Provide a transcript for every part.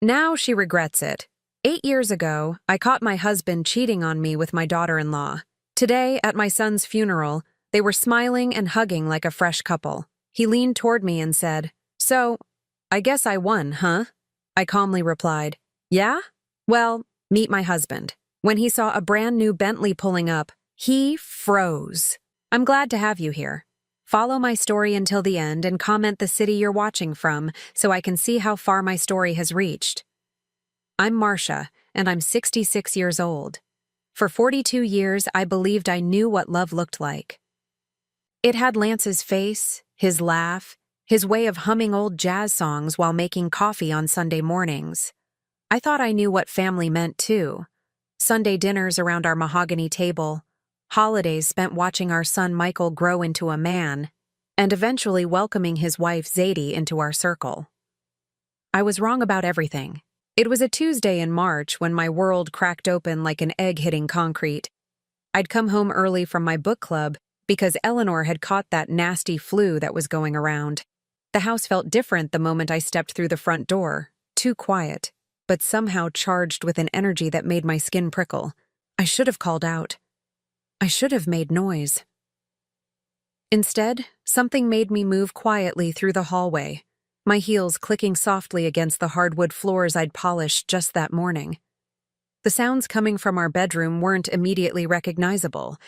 Now she regrets it. 8 years ago, I caught my husband cheating on me with my daughter-in-law. Today, at my son's funeral, they were smiling and hugging like a fresh couple. He leaned toward me and said, "So, I guess I won, huh?" I calmly replied, "Yeah? Well, meet my husband." When he saw a brand new Bentley pulling up, he froze. I'm glad to have you here. Follow my story until the end and comment the city you're watching from so I can see how far my story has reached. I'm Marcia, and I'm 66 years old. For 42 years, I believed I knew what love looked like. It had Lance's face, his laugh, his way of humming old jazz songs while making coffee on Sunday mornings. I thought I knew what family meant, too. Sunday dinners around our mahogany table, holidays spent watching our son Michael grow into a man, and eventually welcoming his wife Zadie into our circle. I was wrong about everything. It was a Tuesday in March when my world cracked open like an egg hitting concrete. I'd come home early from my book club because Eleanor had caught that nasty flu that was going around. The house felt different the moment I stepped through the front door, too quiet, but somehow charged with an energy that made my skin prickle. I should have called out. I should have made noise. Instead, something made me move quietly through the hallway, my heels clicking softly against the hardwood floors I'd polished just that morning. The sounds coming from our bedroom weren't immediately recognizable.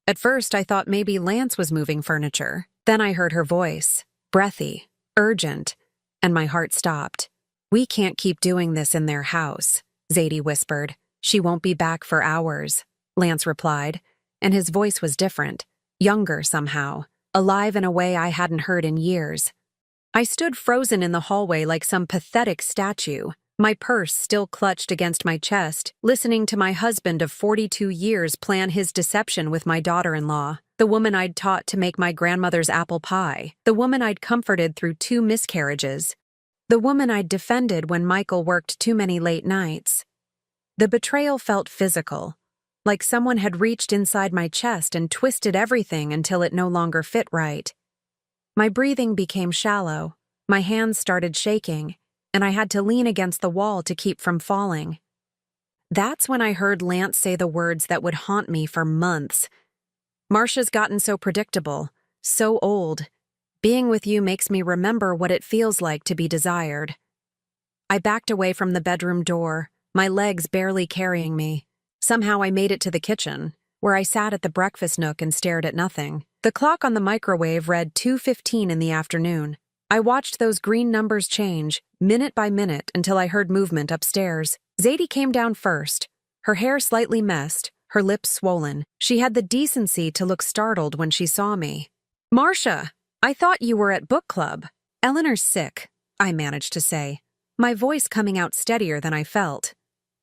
At first, I thought maybe Lance was moving furniture. Then I heard her voice, breathy, urgent, and my heart stopped. "We can't keep doing this in their house," Zadie whispered. "She won't be back for hours," Lance replied, and his voice was different, younger somehow, alive in a way I hadn't heard in years. I stood frozen in the hallway like some pathetic statue, my purse still clutched against my chest, listening to my husband of 42 years plan his deception with my daughter-in-law, the woman I'd taught to make my grandmother's apple pie, the woman I'd comforted through 2 miscarriages, the woman I'd defended when Michael worked too many late nights. The betrayal felt physical, like someone had reached inside my chest and twisted everything until it no longer fit right. My breathing became shallow, my hands started shaking, and I had to lean against the wall to keep from falling. That's when I heard Lance say the words that would haunt me for months. "Marcia's gotten so predictable, so old. Being with you makes me remember what it feels like to be desired." I backed away from the bedroom door, my legs barely carrying me. Somehow I made it to the kitchen, where I sat at the breakfast nook and stared at nothing. The clock on the microwave read 2:15 in the afternoon. I watched those green numbers change, minute by minute, until I heard movement upstairs. Zadie came down first, her hair slightly messed, her lips swollen. She had the decency to look startled when she saw me. "Marcia, I thought you were at book club." "Eleanor's sick," I managed to say, my voice coming out steadier than I felt.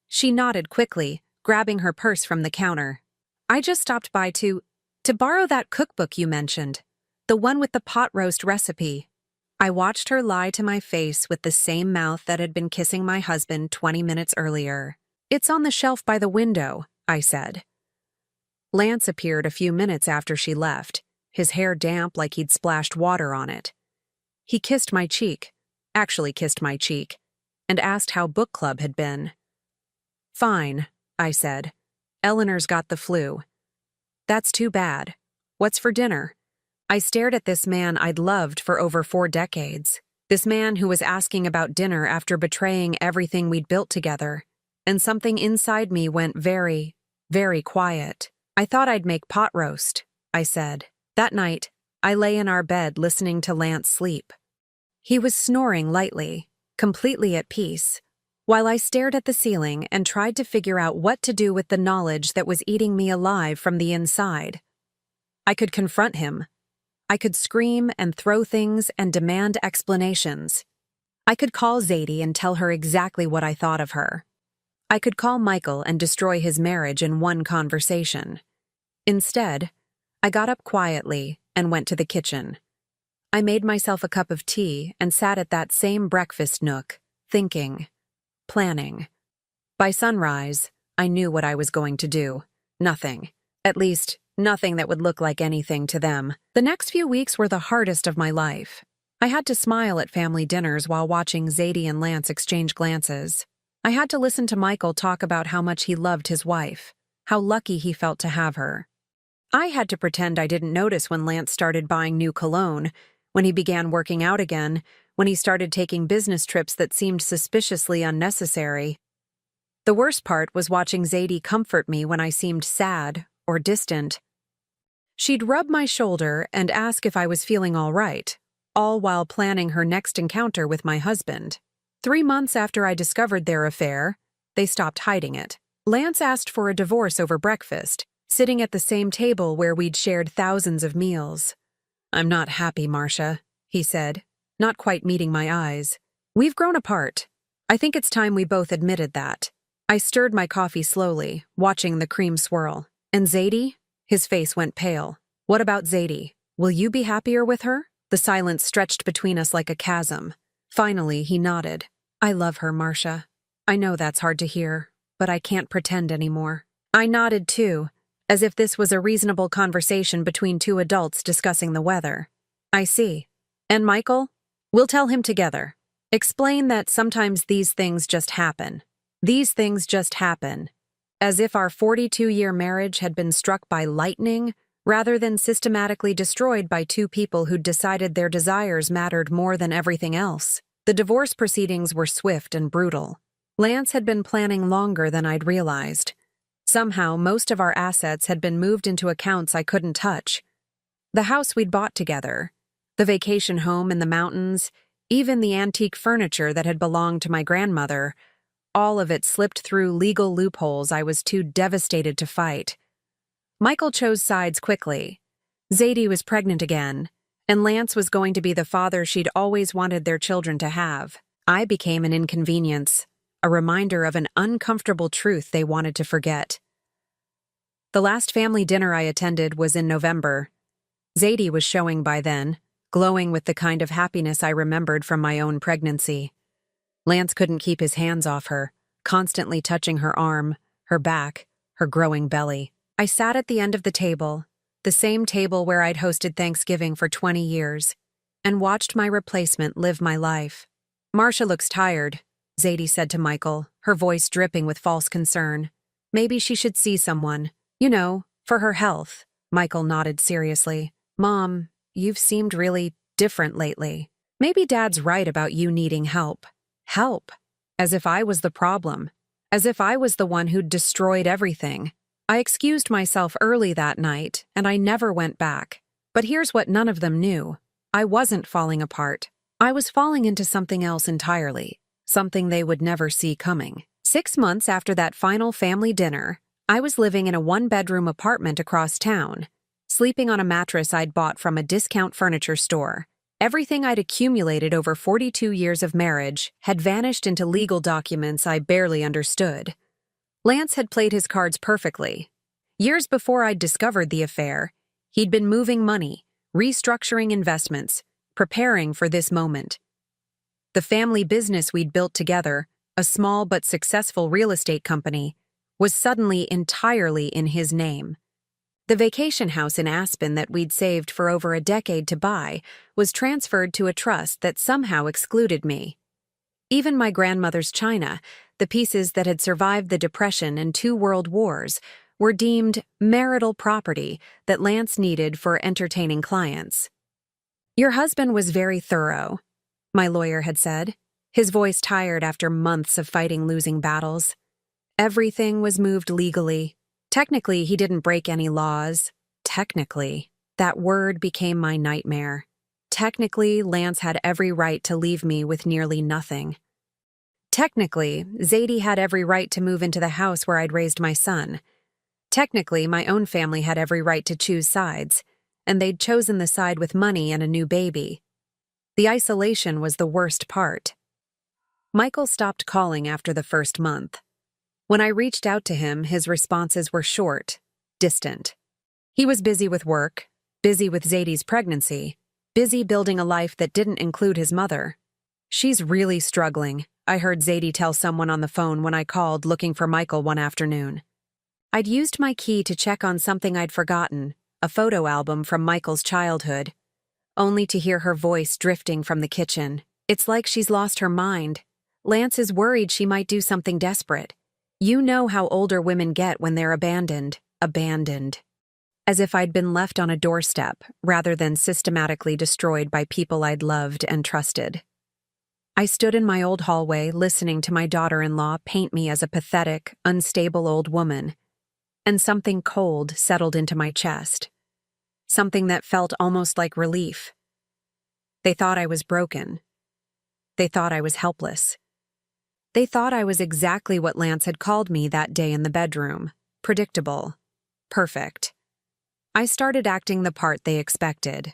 She nodded quickly, grabbing her purse from the counter. "I just stopped by to borrow that cookbook you mentioned, the one with the pot roast recipe." I watched her lie to my face with the same mouth that had been kissing my husband 20 minutes earlier. "It's on the shelf by the window," I said. Lance appeared a few minutes after she left, his hair damp like he'd splashed water on it. He kissed my cheek, and asked how book club had been. "Fine," I said. "Eleanor's got the flu." "That's too bad. What's for dinner?" I stared at this man I'd loved for over 4 decades. This man who was asking about dinner after betraying everything we'd built together. And something inside me went very, very quiet. "I thought I'd make pot roast," I said. That night, I lay in our bed listening to Lance sleep. He was snoring lightly, completely at peace, while I stared at the ceiling and tried to figure out what to do with the knowledge that was eating me alive from the inside. I could confront him. I could scream and throw things and demand explanations. I could call Zadie and tell her exactly what I thought of her. I could call Michael and destroy his marriage in one conversation. Instead, I got up quietly and went to the kitchen. I made myself a cup of tea and sat at that same breakfast nook, thinking, planning. By sunrise, I knew what I was going to do. Nothing. At least, nothing that would look like anything to them. The next few weeks were the hardest of my life. I had to smile at family dinners while watching Zadie and Lance exchange glances. I had to listen to Michael talk about how much he loved his wife, how lucky he felt to have her. I had to pretend I didn't notice when Lance started buying new cologne, when he began working out again, when he started taking business trips that seemed suspiciously unnecessary. The worst part was watching Zadie comfort me when I seemed sad or distant. She'd rub my shoulder and ask if I was feeling all right, all while planning her next encounter with my husband. 3 months after I discovered their affair, they stopped hiding it. Lance asked for a divorce over breakfast, sitting at the same table where we'd shared thousands of meals. "I'm not happy, Marcia," he said, not quite meeting my eyes. "We've grown apart. I think it's time we both admitted that." I stirred my coffee slowly, watching the cream swirl. "And Zadie?" His face went pale. "What about Zadie? Will you be happier with her?" The silence stretched between us like a chasm. Finally, he nodded. "I love her, Marcia. I know that's hard to hear, but I can't pretend anymore." I nodded too, as if this was a reasonable conversation between two adults discussing the weather. "I see. And Michael? We'll tell him together. Explain that sometimes these things just happen. These things just happen. As if our 42-year marriage had been struck by lightning, rather than systematically destroyed by two people who'd decided their desires mattered more than everything else." The divorce proceedings were swift and brutal. Lance had been planning longer than I'd realized. Somehow, most of our assets had been moved into accounts I couldn't touch. The house we'd bought together, the vacation home in the mountains, even the antique furniture that had belonged to my grandmother, all of it slipped through legal loopholes I was too devastated to fight. Michael chose sides quickly. Zadie was pregnant again, and Lance was going to be the father she'd always wanted their children to have. I became an inconvenience, a reminder of an uncomfortable truth they wanted to forget. The last family dinner I attended was in November. Zadie was showing by then, glowing with the kind of happiness I remembered from my own pregnancy. Lance couldn't keep his hands off her, constantly touching her arm, her back, her growing belly. I sat at the end of the table, the same table where I'd hosted Thanksgiving for 20 years, and watched my replacement live my life. "Marcia looks tired," Zadie said to Michael, her voice dripping with false concern. "Maybe she should see someone. You know, for her health." Michael nodded seriously. "Mom, you've seemed really different lately. Maybe Dad's right about you needing help." Help? As if I was the problem. As if I was the one who'd destroyed everything. I excused myself early that night, and I never went back. But here's what none of them knew. I wasn't falling apart. I was falling into something else entirely. Something they would never see coming. 6 months after that final family dinner, I was living in a 1-bedroom apartment across town, sleeping on a mattress I'd bought from a discount furniture store. Everything I'd accumulated over 42 years of marriage had vanished into legal documents I barely understood. Lance had played his cards perfectly. Years before I'd discovered the affair, he'd been moving money, restructuring investments, preparing for this moment. The family business we'd built together, a small but successful real estate company, was suddenly entirely in his name. The vacation house in Aspen that we'd saved for over a decade to buy was transferred to a trust that somehow excluded me. Even my grandmother's china, the pieces that had survived the Depression and 2 world wars, were deemed marital property that Lance needed for entertaining clients. "Your husband was very thorough," my lawyer had said, his voice tired after months of fighting losing battles. "Everything was moved legally. Technically, he didn't break any laws. Technically." That word became my nightmare. Technically, Lance had every right to leave me with nearly nothing. Technically, Zadie had every right to move into the house where I'd raised my son. Technically, my own family had every right to choose sides, and they'd chosen the side with money and a new baby. The isolation was the worst part. Michael stopped calling after the first month. When I reached out to him, his responses were short, distant. He was busy with work, busy with Zadie's pregnancy, busy building a life that didn't include his mother. "She's really struggling," I heard Zadie tell someone on the phone when I called looking for Michael one afternoon. I'd used my key to check on something I'd forgotten, a photo album from Michael's childhood. only to hear her voice drifting from the kitchen. It's like she's lost her mind. Lance is worried she might do something desperate. You know how older women get when they're abandoned. Abandoned. As if I'd been left on a doorstep, rather than systematically destroyed by people I'd loved and trusted. I stood in my old hallway listening to my daughter-in-law paint me as a pathetic, unstable old woman, and something cold settled into my chest. Something that felt almost like relief. They thought I was broken. They thought I was helpless. They thought I was exactly what Lance had called me that day in the bedroom. Predictable. Perfect. I started acting the part they expected.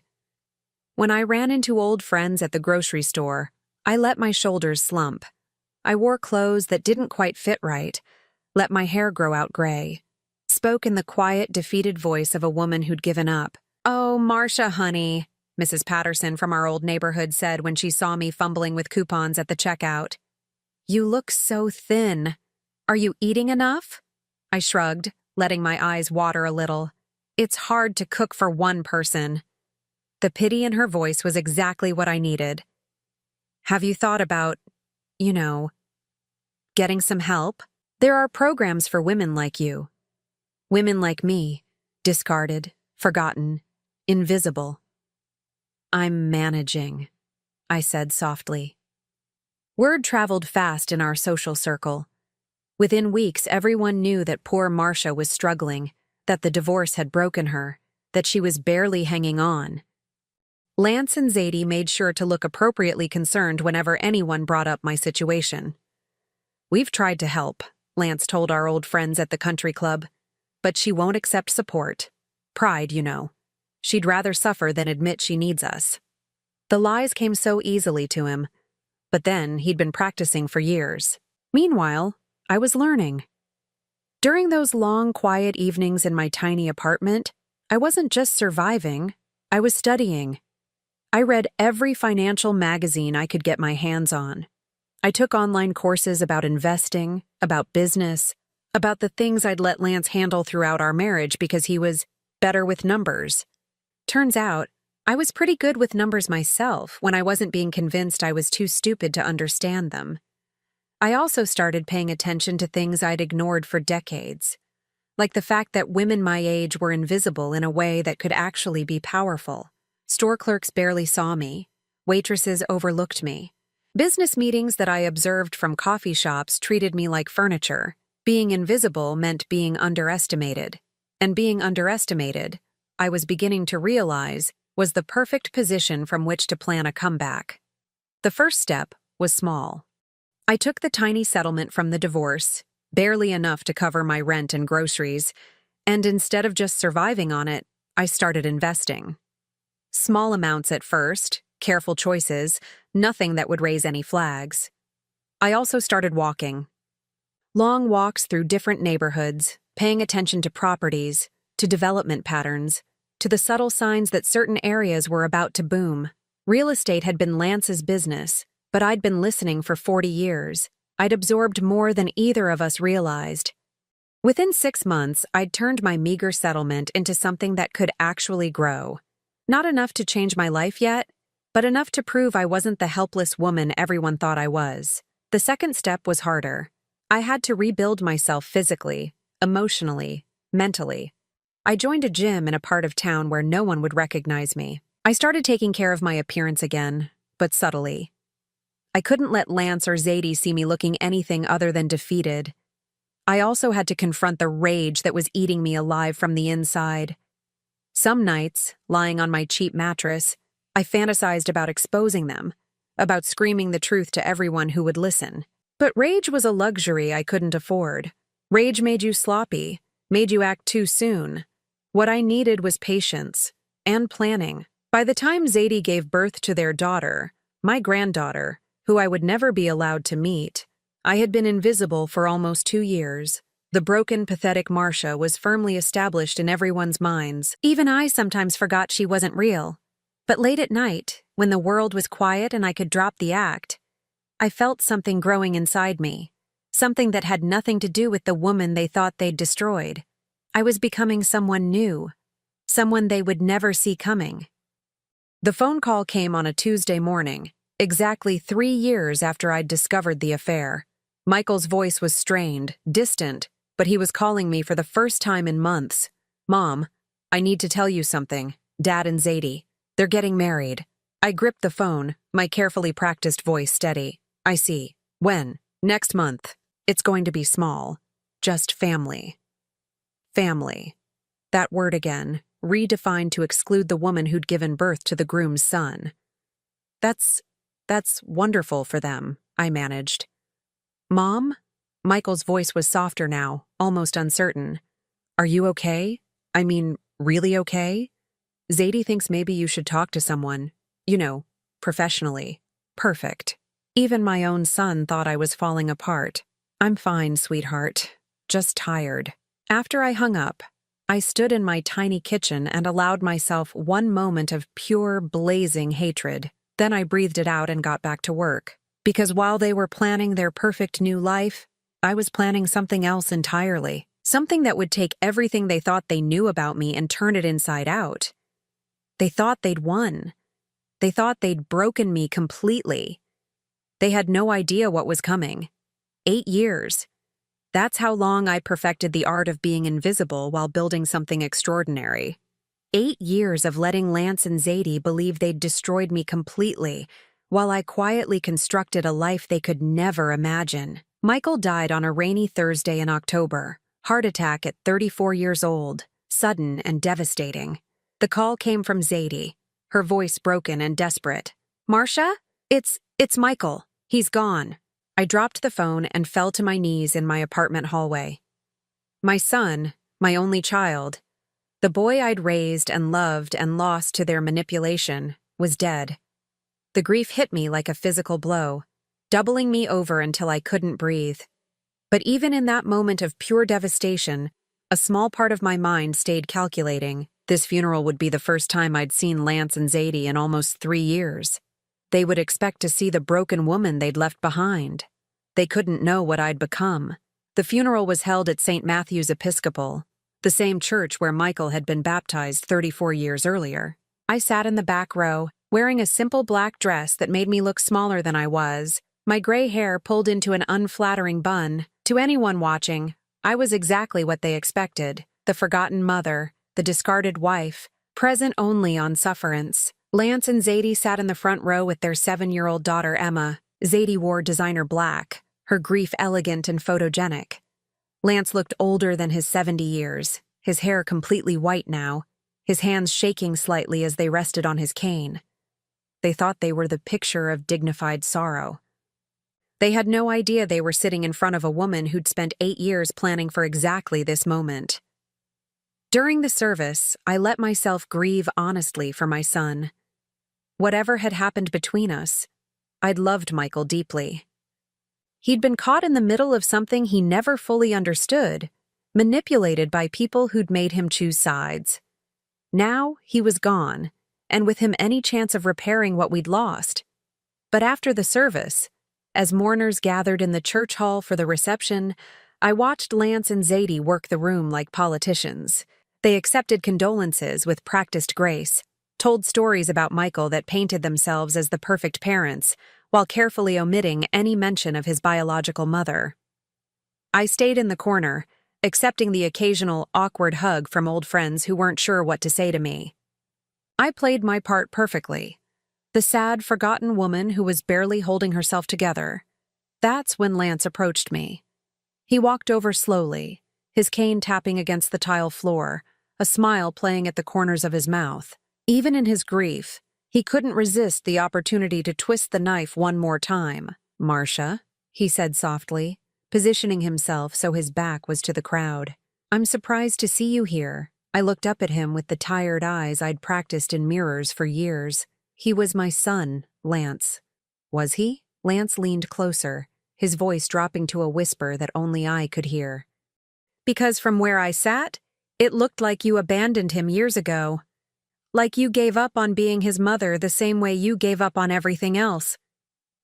When I ran into old friends at the grocery store, I let my shoulders slump. I wore clothes that didn't quite fit right, let my hair grow out gray, spoke in the quiet, defeated voice of a woman who'd given up. "Oh, Marcia, honey," Mrs. Patterson from our old neighborhood said when she saw me fumbling with coupons at the checkout. "You look so thin. Are you eating enough?" I shrugged, letting my eyes water a little. It's hard to cook for one person. The pity in her voice was exactly what I needed. "Have you thought about, getting some help? There are programs for women like you. Women like me, discarded, forgotten, invisible." "I'm managing," I said softly. Word traveled fast in our social circle. Within weeks, everyone knew that poor Marcia was struggling, that the divorce had broken her, that she was barely hanging on. Lance and Zadie made sure to look appropriately concerned whenever anyone brought up my situation. "We've tried to help," Lance told our old friends at the country club, "but she won't accept support. Pride, you know. She'd rather suffer than admit she needs us." The lies came so easily to him, but then he'd been practicing for years. Meanwhile, I was learning. During those long, quiet evenings in my tiny apartment, I wasn't just surviving, I was studying. I read every financial magazine I could get my hands on. I took online courses about investing, about business, about the things I'd let Lance handle throughout our marriage because he was better with numbers. Turns out, I was pretty good with numbers myself when I wasn't being convinced I was too stupid to understand them. I also started paying attention to things I'd ignored for decades, like the fact that women my age were invisible in a way that could actually be powerful. Store clerks barely saw me. Waitresses overlooked me. Business meetings that I observed from coffee shops treated me like furniture. Being invisible meant being underestimated. And being underestimated, I was beginning to realize, was the perfect position from which to plan a comeback. The first step was small. I took the tiny settlement from the divorce, barely enough to cover my rent and groceries, and instead of just surviving on it, I started investing. Small amounts at first, careful choices, nothing that would raise any flags. I also started walking. Long walks through different neighborhoods, paying attention to properties, to development patterns, to the subtle signs that certain areas were about to boom. Real estate had been Lance's business, but I'd been listening for 40 years. I'd absorbed more than either of us realized. Within 6 months, I'd turned my meager settlement into something that could actually grow. Not enough to change my life yet, but enough to prove I wasn't the helpless woman everyone thought I was. The second step was harder. I had to rebuild myself physically, emotionally, mentally. I joined a gym in a part of town where no one would recognize me. I started taking care of my appearance again, but subtly. I couldn't let Lance or Zadie see me looking anything other than defeated. I also had to confront the rage that was eating me alive from the inside. Some nights, lying on my cheap mattress, I fantasized about exposing them, about screaming the truth to everyone who would listen. But rage was a luxury I couldn't afford. Rage made you sloppy, made you act too soon. What I needed was patience and planning. By the time Zadie gave birth to their daughter, my granddaughter, who I would never be allowed to meet, I had been invisible for almost 2 years. The broken, pathetic Marcia was firmly established in everyone's minds. Even I sometimes forgot she wasn't real. But late at night, when the world was quiet and I could drop the act, I felt something growing inside me, something that had nothing to do with the woman they thought they'd destroyed. I was becoming someone new, someone they would never see coming. The phone call came on a Tuesday morning, exactly 3 years after I'd discovered the affair. Michael's voice was strained, distant, but he was calling me for the first time in months. "Mom, I need to tell you something. Dad and Zadie. They're getting married." I gripped the phone, my carefully practiced voice steady. "I see. When?" "Next month. It's going to be small. Just family." Family. That word again, redefined to exclude the woman who'd given birth to the groom's son. That's wonderful for them," I managed. "Mom?" Michael's voice was softer now, almost uncertain. "Are you okay? I mean, really okay? Zadie thinks maybe you should talk to someone. You know, professionally." Perfect. Even my own son thought I was falling apart. "I'm fine, sweetheart. Just tired." After I hung up, I stood in my tiny kitchen and allowed myself one moment of pure, blazing hatred. Then I breathed it out and got back to work. Because while they were planning their perfect new life, I was planning something else entirely. Something that would take everything they thought they knew about me and turn it inside out. They thought they'd won. They thought they'd broken me completely. They had no idea what was coming. 8 years. That's how long I perfected the art of being invisible while building something extraordinary. 8 years of letting Lance and Zadie believe they'd destroyed me completely, while I quietly constructed a life they could never imagine. Michael died on a rainy Thursday in October. Heart attack at 34 years old, sudden and devastating. The call came from Zadie, her voice broken and desperate. "Marcia? It's Michael. He's gone." I dropped the phone and fell to my knees in my apartment hallway. My son, my only child, the boy I'd raised and loved and lost to their manipulation, was dead. The grief hit me like a physical blow, doubling me over until I couldn't breathe. But even in that moment of pure devastation, a small part of my mind stayed calculating. This funeral would be the first time I'd seen Lance and Zadie in almost 3 years. They would expect to see the broken woman they'd left behind. They couldn't know what I'd become. The funeral was held at St. Matthew's Episcopal, the same church where Michael had been baptized 34 years earlier. I sat in the back row, wearing a simple black dress that made me look smaller than I was, my gray hair pulled into an unflattering bun. To anyone watching, I was exactly what they expected, the forgotten mother, the discarded wife, present only on sufferance. Lance and Zadie sat in the front row with their 7-year-old daughter Emma. Zadie wore designer black, her grief elegant and photogenic. Lance looked older than his 70 years, his hair completely white now, his hands shaking slightly as they rested on his cane. They thought they were the picture of dignified sorrow. They had no idea they were sitting in front of a woman who'd spent 8 years planning for exactly this moment. During the service, I let myself grieve honestly for my son. Whatever had happened between us, I'd loved Michael deeply. He'd been caught in the middle of something he never fully understood, manipulated by people who'd made him choose sides. Now he was gone, and with him any chance of repairing what we'd lost. But after the service, as mourners gathered in the church hall for the reception, I watched Lance and Zadie work the room like politicians. They accepted condolences with practiced grace, told stories about Michael that painted themselves as the perfect parents, while carefully omitting any mention of his biological mother. I stayed in the corner, accepting the occasional awkward hug from old friends who weren't sure what to say to me. I played my part perfectly. The sad, forgotten woman who was barely holding herself together. That's when Lance approached me. He walked over slowly, his cane tapping against the tile floor, a smile playing at the corners of his mouth. Even in his grief, he couldn't resist the opportunity to twist the knife one more time. "Marcia," he said softly, positioning himself so his back was to the crowd. "I'm surprised to see you here." I looked up at him with the tired eyes I'd practiced in mirrors for years. "He was my son, Lance." "Was he?" Lance leaned closer, his voice dropping to a whisper that only I could hear. "Because from where I sat, it looked like you abandoned him years ago. Like you gave up on being his mother the same way you gave up on everything else."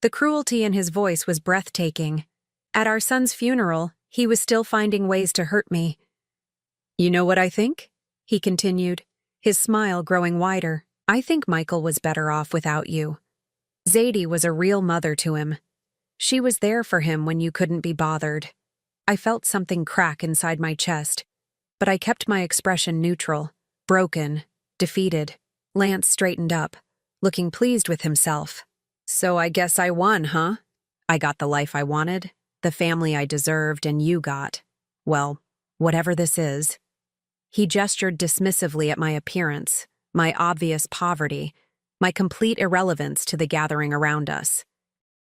The cruelty in his voice was breathtaking. At our son's funeral, he was still finding ways to hurt me. "You know what I think?" he continued, his smile growing wider. I think Michael was better off without you. Zadie was a real mother to him. She was there for him when you couldn't be bothered. I felt something crack inside my chest, but I kept my expression neutral, broken, defeated. Lance straightened up, looking pleased with himself. So I guess I won, huh? I got the life I wanted, the family I deserved, and you got, well, whatever this is. He gestured dismissively at my appearance, my obvious poverty, my complete irrelevance to the gathering around us.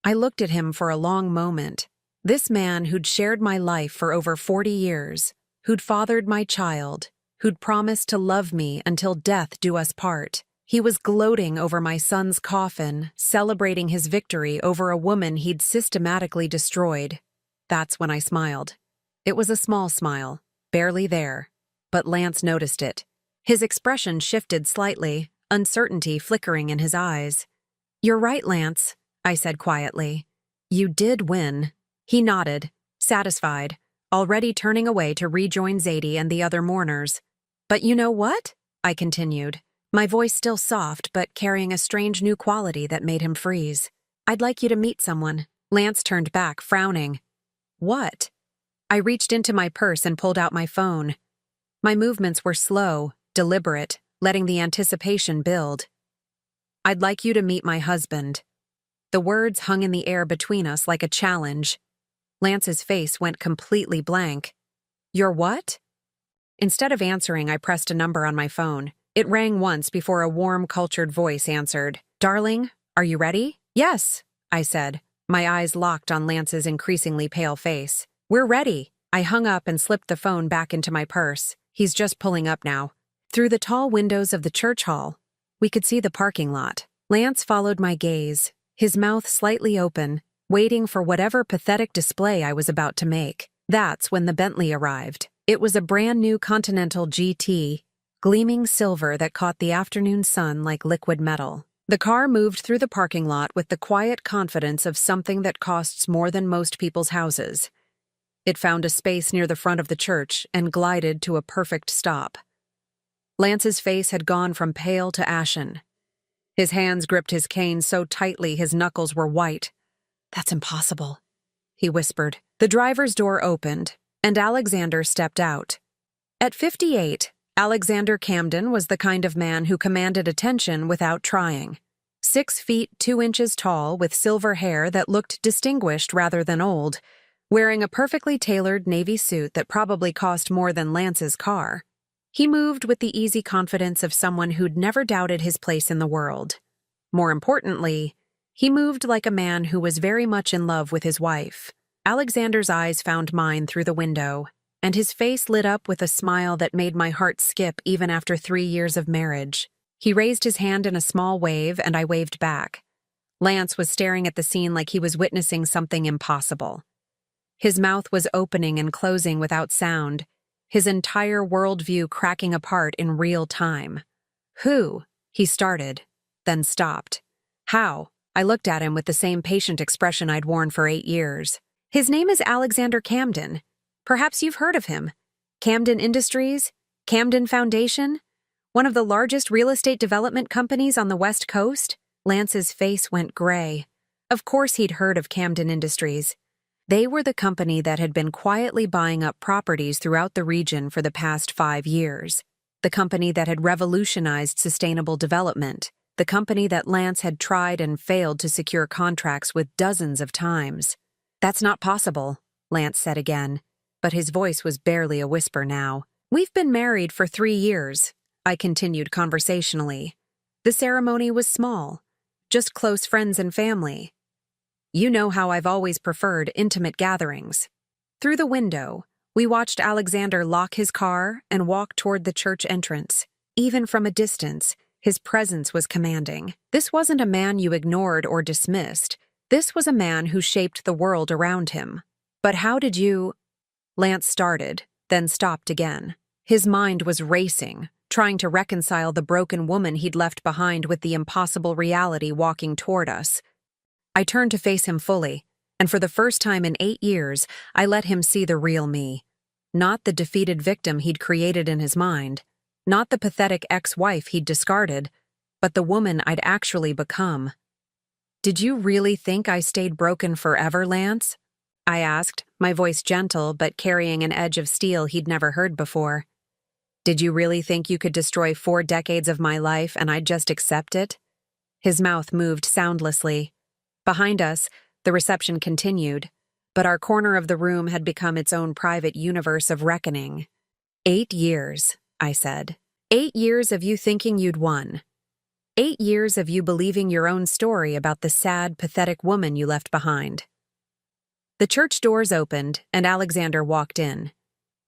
I looked at him for a long moment. This man who'd shared my life for over 40 years, who'd fathered my child, who'd promised to love me until death do us part. He was gloating over my son's coffin, celebrating his victory over a woman he'd systematically destroyed. That's when I smiled. It was a small smile, barely there, but Lance noticed it. His expression shifted slightly, uncertainty flickering in his eyes. "You're right, Lance," I said quietly. "You did win." He nodded, satisfied, already turning away to rejoin Zadie and the other mourners. "But you know what?" I continued, my voice still soft but carrying a strange new quality that made him freeze. "I'd like you to meet someone." Lance turned back, frowning. "What?" I reached into my purse and pulled out my phone. My movements were slow, deliberate, letting the anticipation build. "I'd like you to meet my husband." The words hung in the air between us like a challenge. Lance's face went completely blank. "Your what?" Instead of answering, I pressed a number on my phone. It rang once before a warm, cultured voice answered. "Darling, are you ready?" "Yes," I said, my eyes locked on Lance's increasingly pale face. "We're ready." I hung up and slipped the phone back into my purse. He's just pulling up now. Through the tall windows of the church hall, we could see the parking lot. Lance followed my gaze, his mouth slightly open, waiting for whatever pathetic display I was about to make. That's when the Bentley arrived. It was a brand new Continental GT, gleaming silver that caught the afternoon sun like liquid metal. The car moved through the parking lot with the quiet confidence of something that costs more than most people's houses. It found a space near the front of the church and glided to a perfect stop. Lance's face had gone from pale to ashen. His hands gripped his cane so tightly his knuckles were white. "That's impossible," he whispered. The driver's door opened, and Alexander stepped out. At 58, Alexander Camden was the kind of man who commanded attention without trying. 6 feet 2 inches tall, with silver hair that looked distinguished rather than old, wearing a perfectly tailored navy suit that probably cost more than Lance's car. He moved with the easy confidence of someone who'd never doubted his place in the world. More importantly, he moved like a man who was very much in love with his wife. Alexander's eyes found mine through the window, and his face lit up with a smile that made my heart skip even after 3 years of marriage. He raised his hand in a small wave, and I waved back. Lance was staring at the scene like he was witnessing something impossible. His mouth was opening and closing without sound, his entire worldview cracking apart in real time. "Who?" he started, then stopped. "How?" I looked at him with the same patient expression I'd worn for 8 years. "His name is Alexander Camden. Perhaps you've heard of him. Camden Industries, Camden Foundation, one of the largest real estate development companies on the West Coast." Lance's face went gray. Of course he'd heard of Camden Industries. They were the company that had been quietly buying up properties throughout the region for the past 5 years. The company that had revolutionized sustainable development. The company that Lance had tried and failed to secure contracts with dozens of times. "That's not possible," Lance said again, but his voice was barely a whisper now. "We've been married for 3 years," I continued conversationally. "The ceremony was small, just close friends and family. You know how I've always preferred intimate gatherings." Through the window, we watched Alexander lock his car and walk toward the church entrance. Even from a distance, his presence was commanding. This wasn't a man you ignored or dismissed. This was a man who shaped the world around him. "But how did you—" Lance started, then stopped again. His mind was racing, trying to reconcile the broken woman he'd left behind with the impossible reality walking toward us. I turned to face him fully, and for the first time in 8 years, I let him see the real me. Not the defeated victim he'd created in his mind, not the pathetic ex-wife he'd discarded, but the woman I'd actually become. "Did you really think I stayed broken forever, Lance?" I asked, my voice gentle but carrying an edge of steel he'd never heard before. "Did you really think you could destroy 4 decades of my life and I'd just accept it?" His mouth moved soundlessly. Behind us, the reception continued, but our corner of the room had become its own private universe of reckoning. 8 years, I said. 8 years of you thinking you'd won. 8 years of you believing your own story about the sad, pathetic woman you left behind. The church doors opened, and Alexander walked in.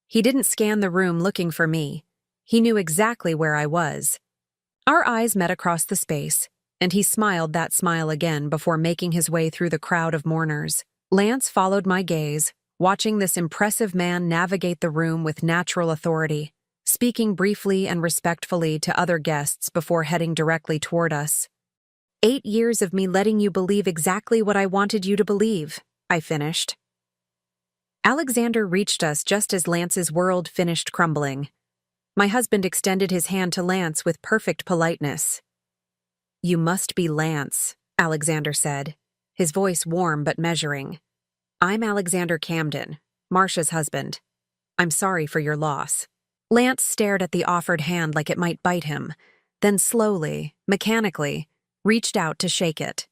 He didn't scan the room looking for me. He knew exactly where I was. Our eyes met across the space, and he smiled that smile again before making his way through the crowd of mourners. Lance followed my gaze, watching this impressive man navigate the room with natural authority, speaking briefly and respectfully to other guests before heading directly toward us. 8 years of me letting you believe exactly what I wanted you to believe, I finished. Alexander reached us just as Lance's world finished crumbling. My husband extended his hand to Lance with perfect politeness. "You must be Lance," Alexander said, his voice warm but measuring. "I'm Alexander Camden, Marcia's husband. I'm sorry for your loss." Lance stared at the offered hand like it might bite him, then slowly, mechanically, reached out to shake it.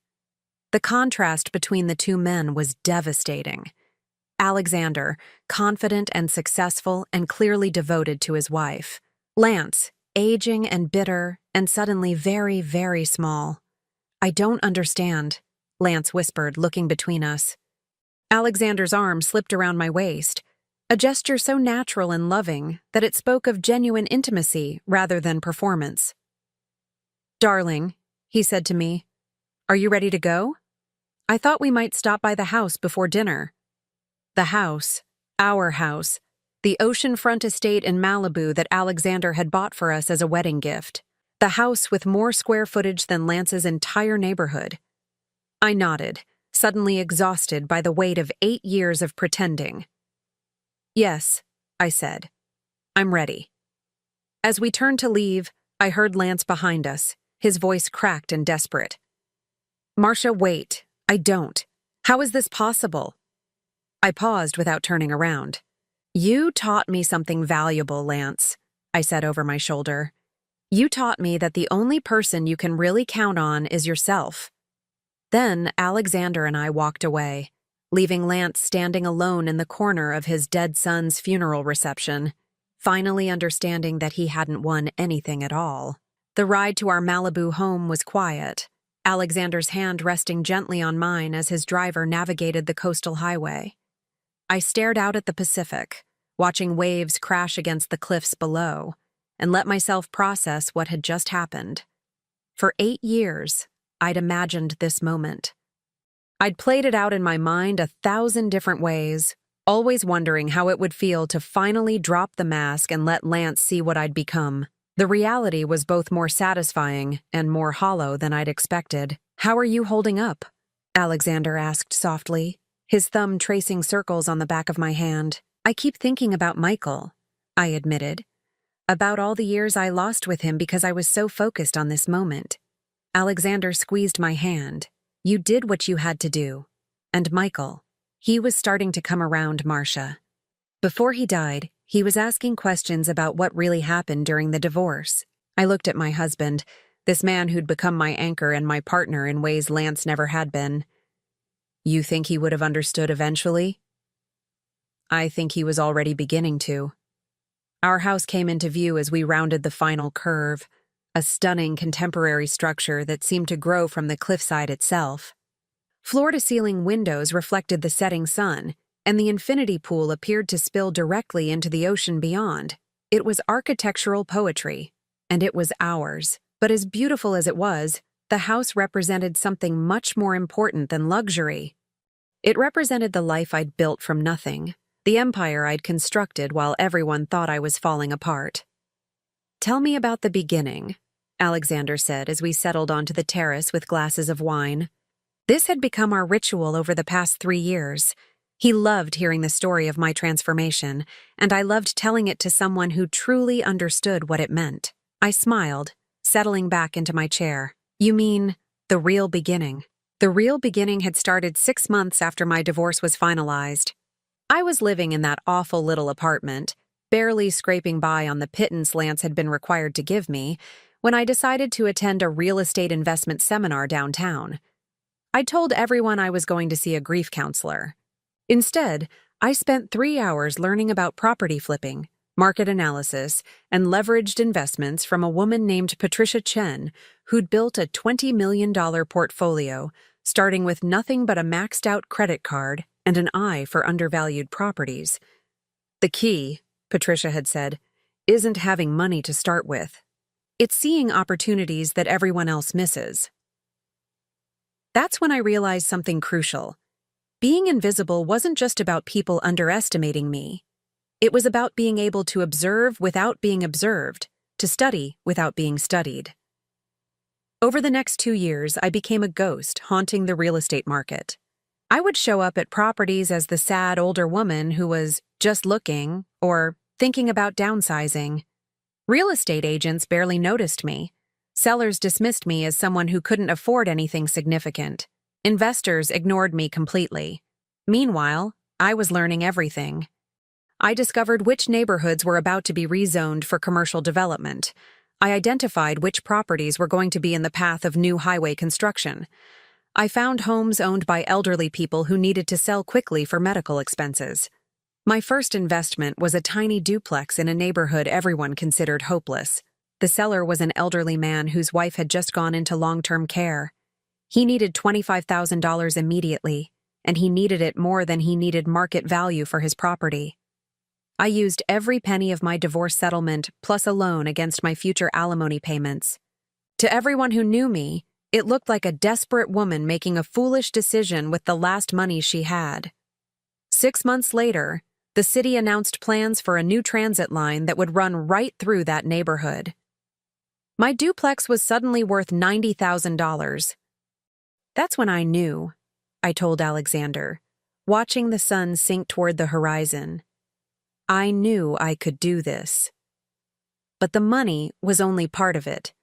The contrast between the two men was devastating. Alexander, confident and successful and clearly devoted to his wife. Lance, aging and bitter and suddenly very, very small. "I don't understand," Lance whispered, looking between us. Alexander's arm slipped around my waist, a gesture so natural and loving that it spoke of genuine intimacy rather than performance. "Darling," he said to me, "are you ready to go? I thought we might stop by the house before dinner." The house, our house, the oceanfront estate in Malibu that Alexander had bought for us as a wedding gift. The house with more square footage than Lance's entire neighborhood. I nodded, suddenly exhausted by the weight of 8 years of pretending. "Yes," I said. "I'm ready." As we turned to leave, I heard Lance behind us, his voice cracked and desperate. "Marcia, wait. I don't. How is this possible?" I paused without turning around. "You taught me something valuable, Lance," I said over my shoulder. "You taught me that the only person you can really count on is yourself." Then Alexander and I walked away, leaving Lance standing alone in the corner of his dead son's funeral reception, finally understanding that he hadn't won anything at all. The ride to our Malibu home was quiet, Alexander's hand resting gently on mine as his driver navigated the coastal highway. I stared out at the Pacific, watching waves crash against the cliffs below, and let myself process what had just happened. For 8 years, I'd imagined this moment. I'd played it out in my mind 1,000 different ways, always wondering how it would feel to finally drop the mask and let Lance see what I'd become. The reality was both more satisfying and more hollow than I'd expected. "How are you holding up?" Alexander asked softly, his thumb tracing circles on the back of my hand. "I keep thinking about Michael," I admitted. "About all the years I lost with him because I was so focused on this moment." Alexander squeezed my hand. "You did what you had to do. And Michael, he was starting to come around, Marcia. Before he died, he was asking questions about what really happened during the divorce." I looked at my husband, this man who'd become my anchor and my partner in ways Lance never had been. "You think he would have understood eventually?" "I think he was already beginning to." Our house came into view as we rounded the final curve, a stunning contemporary structure that seemed to grow from the cliffside itself. Floor-to-ceiling windows reflected the setting sun, and the infinity pool appeared to spill directly into the ocean beyond. It was architectural poetry, and it was ours. But as beautiful as it was, the house represented something much more important than luxury. It represented the life I'd built from nothing, the empire I'd constructed while everyone thought I was falling apart. "Tell me about the beginning," Alexander said as we settled onto the terrace with glasses of wine. This had become our ritual over the past 3 years. He loved hearing the story of my transformation, and I loved telling it to someone who truly understood what it meant. I smiled. settling back into my chair. You mean the real beginning? The real beginning had started 6 months after my divorce was finalized. I was living in that awful little apartment, barely scraping by on the pittance Lance had been required to give me, when I decided to attend a real estate investment seminar downtown. I told everyone I was going to see a grief counselor. Instead, I spent 3 hours learning about property flipping, market analysis, and leveraged investments from a woman named Patricia Chen, who'd built a $20 million portfolio, starting with nothing but a maxed-out credit card and an eye for undervalued properties. The key, Patricia had said, isn't having money to start with. It's seeing opportunities that everyone else misses. That's when I realized something crucial. Being invisible wasn't just about people underestimating me. It was about being able to observe without being observed, to study without being studied. Over the next 2 years, I became a ghost haunting the real estate market. I would show up at properties as the sad older woman who was just looking or thinking about downsizing. Real estate agents barely noticed me. Sellers dismissed me as someone who couldn't afford anything significant. Investors ignored me completely. Meanwhile, I was learning everything. I discovered which neighborhoods were about to be rezoned for commercial development. I identified which properties were going to be in the path of new highway construction. I found homes owned by elderly people who needed to sell quickly for medical expenses. My first investment was a tiny duplex in a neighborhood everyone considered hopeless. The seller was an elderly man whose wife had just gone into long-term care. He needed $25,000 immediately, and he needed it more than he needed market value for his property. I used every penny of my divorce settlement plus a loan against my future alimony payments. To everyone who knew me, it looked like a desperate woman making a foolish decision with the last money she had. 6 months later, the city announced plans for a new transit line that would run right through that neighborhood. My duplex was suddenly worth $90,000. That's when I knew, I told Alexander, watching the sun sink toward the horizon. I knew I could do this. But the money was only part of it.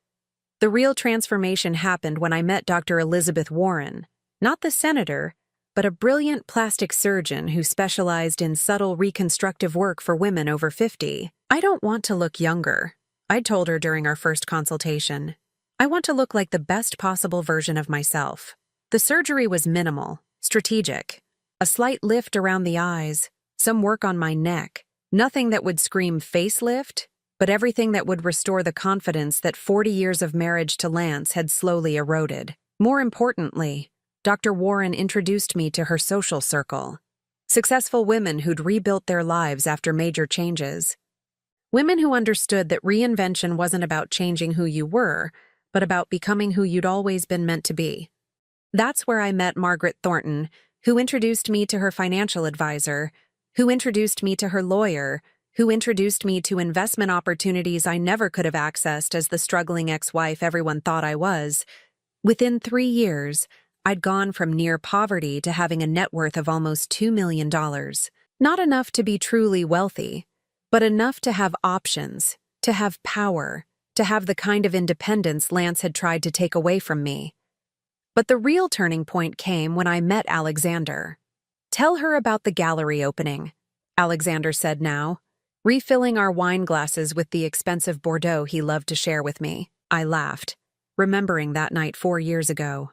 The real transformation happened when I met Dr. Elizabeth Warren, not the senator, but a brilliant plastic surgeon who specialized in subtle reconstructive work for women over 50. I don't want to look younger, I told her during our first consultation. I want to look like the best possible version of myself. The surgery was minimal, strategic. A slight lift around the eyes, some work on my neck. Nothing that would scream facelift, but everything that would restore the confidence that 40 years of marriage to Lance had slowly eroded. More importantly, Dr. Warren introduced me to her social circle. Successful women who'd rebuilt their lives after major changes. Women who understood that reinvention wasn't about changing who you were, but about becoming who you'd always been meant to be. That's where I met Margaret Thornton, who introduced me to her financial advisor, who introduced me to her lawyer, who introduced me to investment opportunities I never could have accessed as the struggling ex-wife everyone thought I was. Within 3 years, I'd gone from near poverty to having a net worth of almost $2 million. Not enough to be truly wealthy, but enough to have options, to have power, to have the kind of independence Lance had tried to take away from me. But the real turning point came when I met Alexander. "Tell her about the gallery opening," Alexander said now, refilling our wine glasses with the expensive Bordeaux he loved to share with me. I laughed, remembering that night 4 years ago.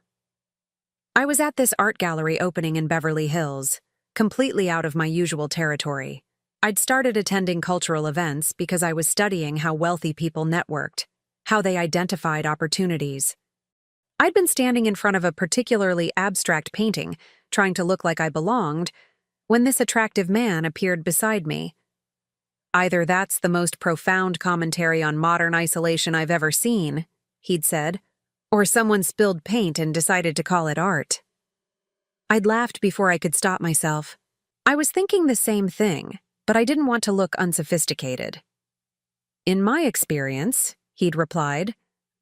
I was at this art gallery opening in Beverly Hills, completely out of my usual territory. I'd started attending cultural events because I was studying how wealthy people networked, how they identified opportunities. I'd been standing in front of a particularly abstract painting, trying to look like I belonged, when this attractive man appeared beside me. "Either that's the most profound commentary on modern isolation I've ever seen," he'd said, "or someone spilled paint and decided to call it art." I'd laughed before I could stop myself. I was thinking the same thing, but I didn't want to look unsophisticated. "In my experience," he'd replied,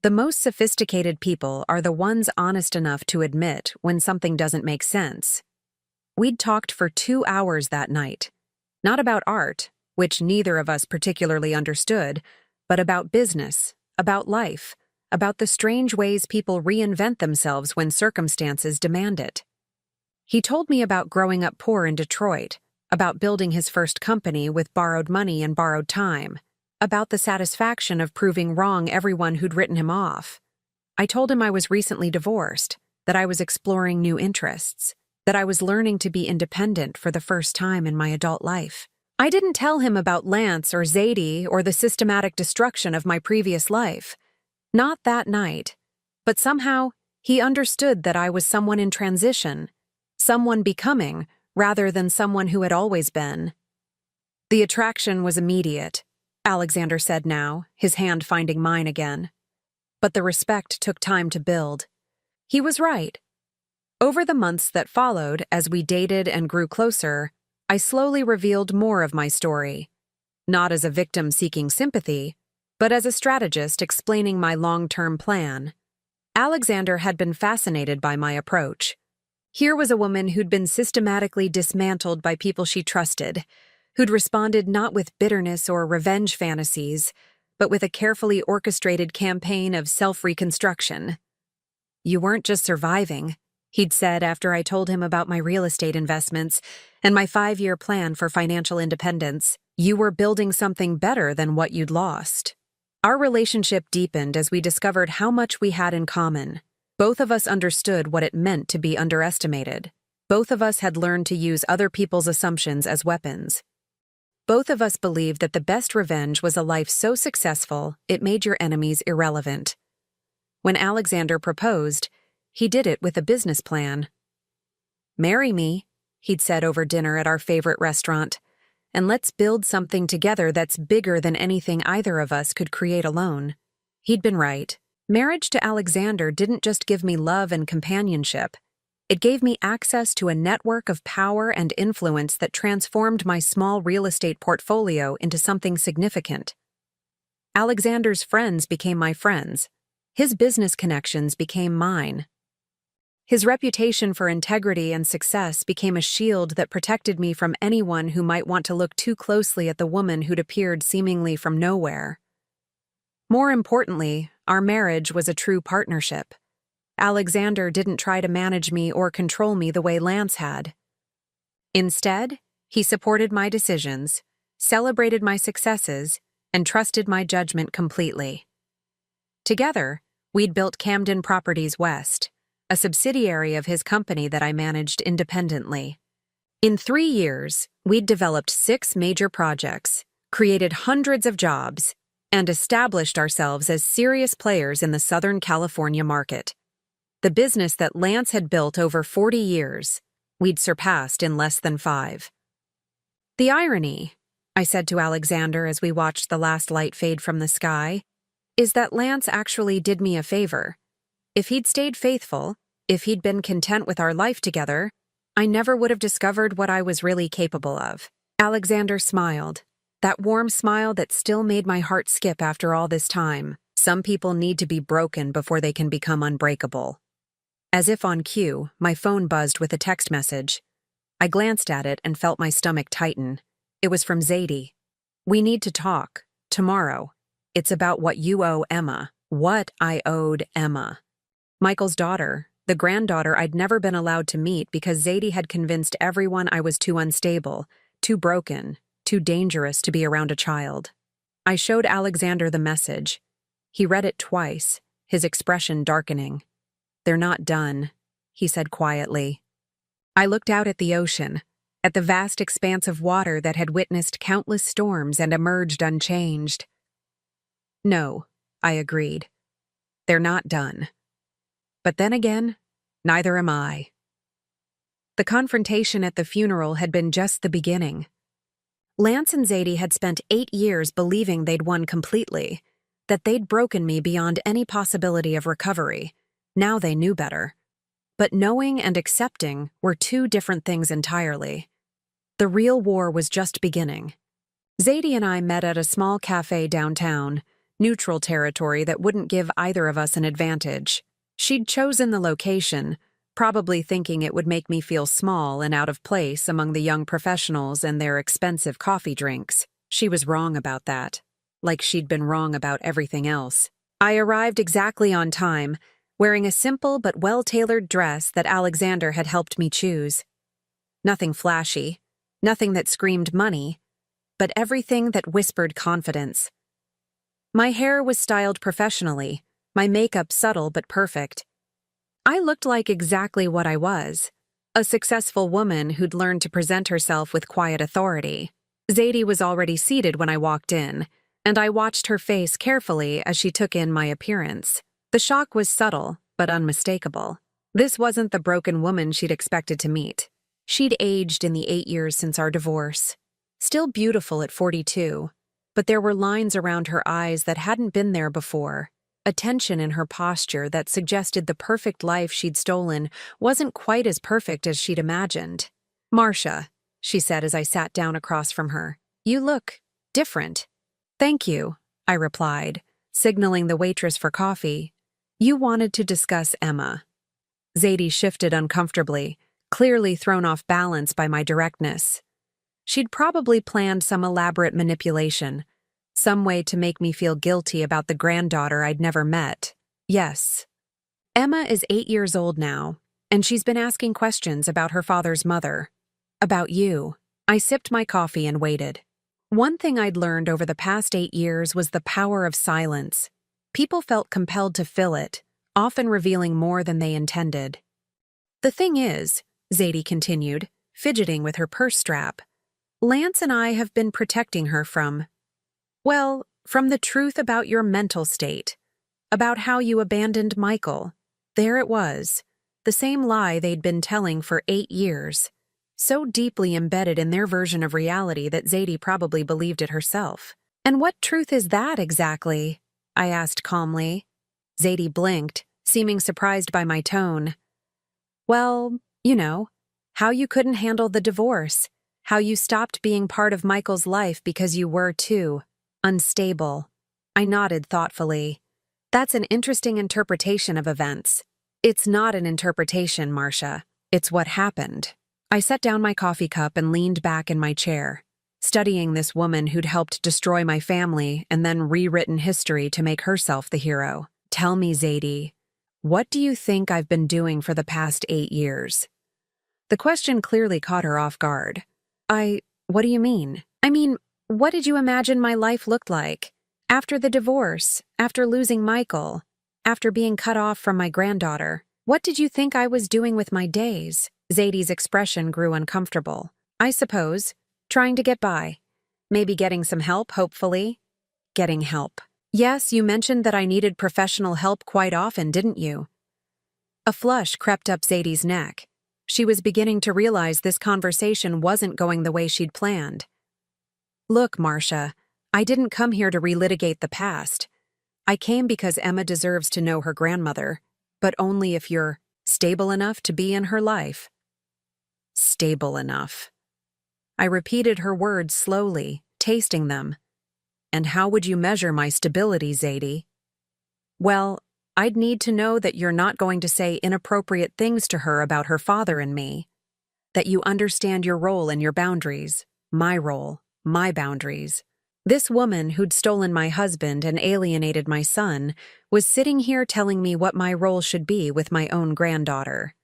"the most sophisticated people are the ones honest enough to admit when something doesn't make sense." We'd talked for 2 hours that night, not about art, which neither of us particularly understood, but about business, about life, about the strange ways people reinvent themselves when circumstances demand it. He told me about growing up poor in Detroit, about building his first company with borrowed money and borrowed time, about the satisfaction of proving wrong everyone who'd written him off. I told him I was recently divorced, that I was exploring new interests, that I was learning to be independent for the first time in my adult life. I didn't tell him about Lance or Zadie or the systematic destruction of my previous life. Not that night. But somehow, he understood that I was someone in transition, someone becoming, rather than someone who had always been. The attraction was immediate, Alexander said now, his hand finding mine again. But the respect took time to build. He was right. Over the months that followed, as we dated and grew closer, I slowly revealed more of my story. Not as a victim seeking sympathy, but as a strategist explaining my long-term plan. Alexander had been fascinated by my approach. Here was a woman who'd been systematically dismantled by people she trusted, who'd responded not with bitterness or revenge fantasies, but with a carefully orchestrated campaign of self-reconstruction. "You weren't just surviving," he'd said after I told him about my real estate investments and my 5-year plan for financial independence. "You were building something better than what you'd lost." Our relationship deepened as we discovered how much we had in common. Both of us understood what it meant to be underestimated. Both of us had learned to use other people's assumptions as weapons. Both of us believed that the best revenge was a life so successful it made your enemies irrelevant. When Alexander proposed, he did it with a business plan. "Marry me," he'd said over dinner at our favorite restaurant, "and let's build something together that's bigger than anything either of us could create alone." He'd been right. Marriage to Alexander didn't just give me love and companionship. It gave me access to a network of power and influence that transformed my small real estate portfolio into something significant. Alexander's friends became my friends. His business connections became mine. His reputation for integrity and success became a shield that protected me from anyone who might want to look too closely at the woman who'd appeared seemingly from nowhere. More importantly, our marriage was a true partnership. Alexander didn't try to manage me or control me the way Lance had. Instead, he supported my decisions, celebrated my successes, and trusted my judgment completely. Together, we'd built Camden Properties West, a subsidiary of his company that I managed independently. In 3 years, we'd developed 6 major projects, created hundreds of jobs, and established ourselves as serious players in the Southern California market. The business that Lance had built over 40 years, we'd surpassed in less than 5. "The irony," I said to Alexander as we watched the last light fade from the sky, "is that Lance actually did me a favor. If he'd stayed faithful, if he'd been content with our life together, I never would have discovered what I was really capable of." Alexander smiled, that warm smile that still made my heart skip after all this time. Some people need to be broken before they can become unbreakable. As if on cue, my phone buzzed with a text message. I glanced at it and felt my stomach tighten. It was from Zadie. "We need to talk. Tomorrow. It's about what you owe Emma." What I owed Emma. Michael's daughter, the granddaughter I'd never been allowed to meet because Zadie had convinced everyone I was too unstable, too broken, too dangerous to be around a child. I showed Alexander the message. He read it twice, his expression darkening. "They're not done," he said quietly. I looked out at the ocean, at the vast expanse of water that had witnessed countless storms and emerged unchanged. "No," I agreed. "They're not done. But then again, neither am I." The confrontation at the funeral had been just the beginning. Lance and Zadie had spent 8 years believing they'd won completely, that they'd broken me beyond any possibility of recovery. Now they knew better. But knowing and accepting were 2 different things entirely. The real war was just beginning. Zadie and I met at a small cafe downtown, neutral territory that wouldn't give either of us an advantage. She'd chosen the location, probably thinking it would make me feel small and out of place among the young professionals and their expensive coffee drinks. She was wrong about that, like she'd been wrong about everything else. I arrived exactly on time, wearing a simple but well-tailored dress that Alexander had helped me choose. Nothing flashy, nothing that screamed money, but everything that whispered confidence. My hair was styled professionally, my makeup subtle but perfect. I looked like exactly what I was, a successful woman who'd learned to present herself with quiet authority. Zadie was already seated when I walked in, and I watched her face carefully as she took in my appearance. The shock was subtle, but unmistakable. This wasn't the broken woman she'd expected to meet. She'd aged in the 8 years since our divorce. Still beautiful at 42, but there were lines around her eyes that hadn't been there before, a tension in her posture that suggested the perfect life she'd stolen wasn't quite as perfect as she'd imagined. "Marcia," she said as I sat down across from her, "you look different." "Thank you," I replied, signaling the waitress for coffee. "You wanted to discuss Emma." Zadie shifted uncomfortably, clearly thrown off balance by my directness. She'd probably planned some elaborate manipulation, some way to make me feel guilty about the granddaughter I'd never met. "Yes. Emma is 8 years old now, and she's been asking questions about her father's mother. About you." I sipped my coffee and waited. One thing I'd learned over the past 8 years was the power of silence. People felt compelled to fill it, often revealing more than they intended. "The thing is," Zadie continued, fidgeting with her purse strap, "Lance and I have been protecting her from the truth about your mental state, about how you abandoned Michael." There it was, the same lie they'd been telling for 8 years, so deeply embedded in their version of reality that Zadie probably believed it herself. "And what truth is that exactly?" I asked calmly. Zadie blinked, seeming surprised by my tone. "Well, how you couldn't handle the divorce, how you stopped being part of Michael's life because you were too unstable." I nodded thoughtfully. "That's an interesting interpretation of events." "It's not an interpretation, Marcia. It's what happened." I set down my coffee cup and leaned back in my chair, studying this woman who'd helped destroy my family and then rewritten history to make herself the hero. "Tell me, Zadie, what do you think I've been doing for the past 8 years?" The question clearly caught her off guard. What do you mean? I mean, what did you imagine my life looked like? After the divorce, after losing Michael, after being cut off from my granddaughter, what did you think I was doing with my days?" Zadie's expression grew uncomfortable. "I suppose, trying to get by. Maybe getting some help, hopefully." "Getting help. Yes, you mentioned that I needed professional help quite often, didn't you?" A flush crept up Zadie's neck. She was beginning to realize this conversation wasn't going the way she'd planned. "Look, Marcia, I didn't come here to relitigate the past. I came because Emma deserves to know her grandmother, but only if you're stable enough to be in her life." Stable enough. I repeated her words slowly, tasting them. "And how would you measure my stability, Zadie?" "Well, I'd need to know that you're not going to say inappropriate things to her about her father and me. That you understand your role and your boundaries. My role, my boundaries." This woman who'd stolen my husband and alienated my son was sitting here telling me what my role should be with my own granddaughter.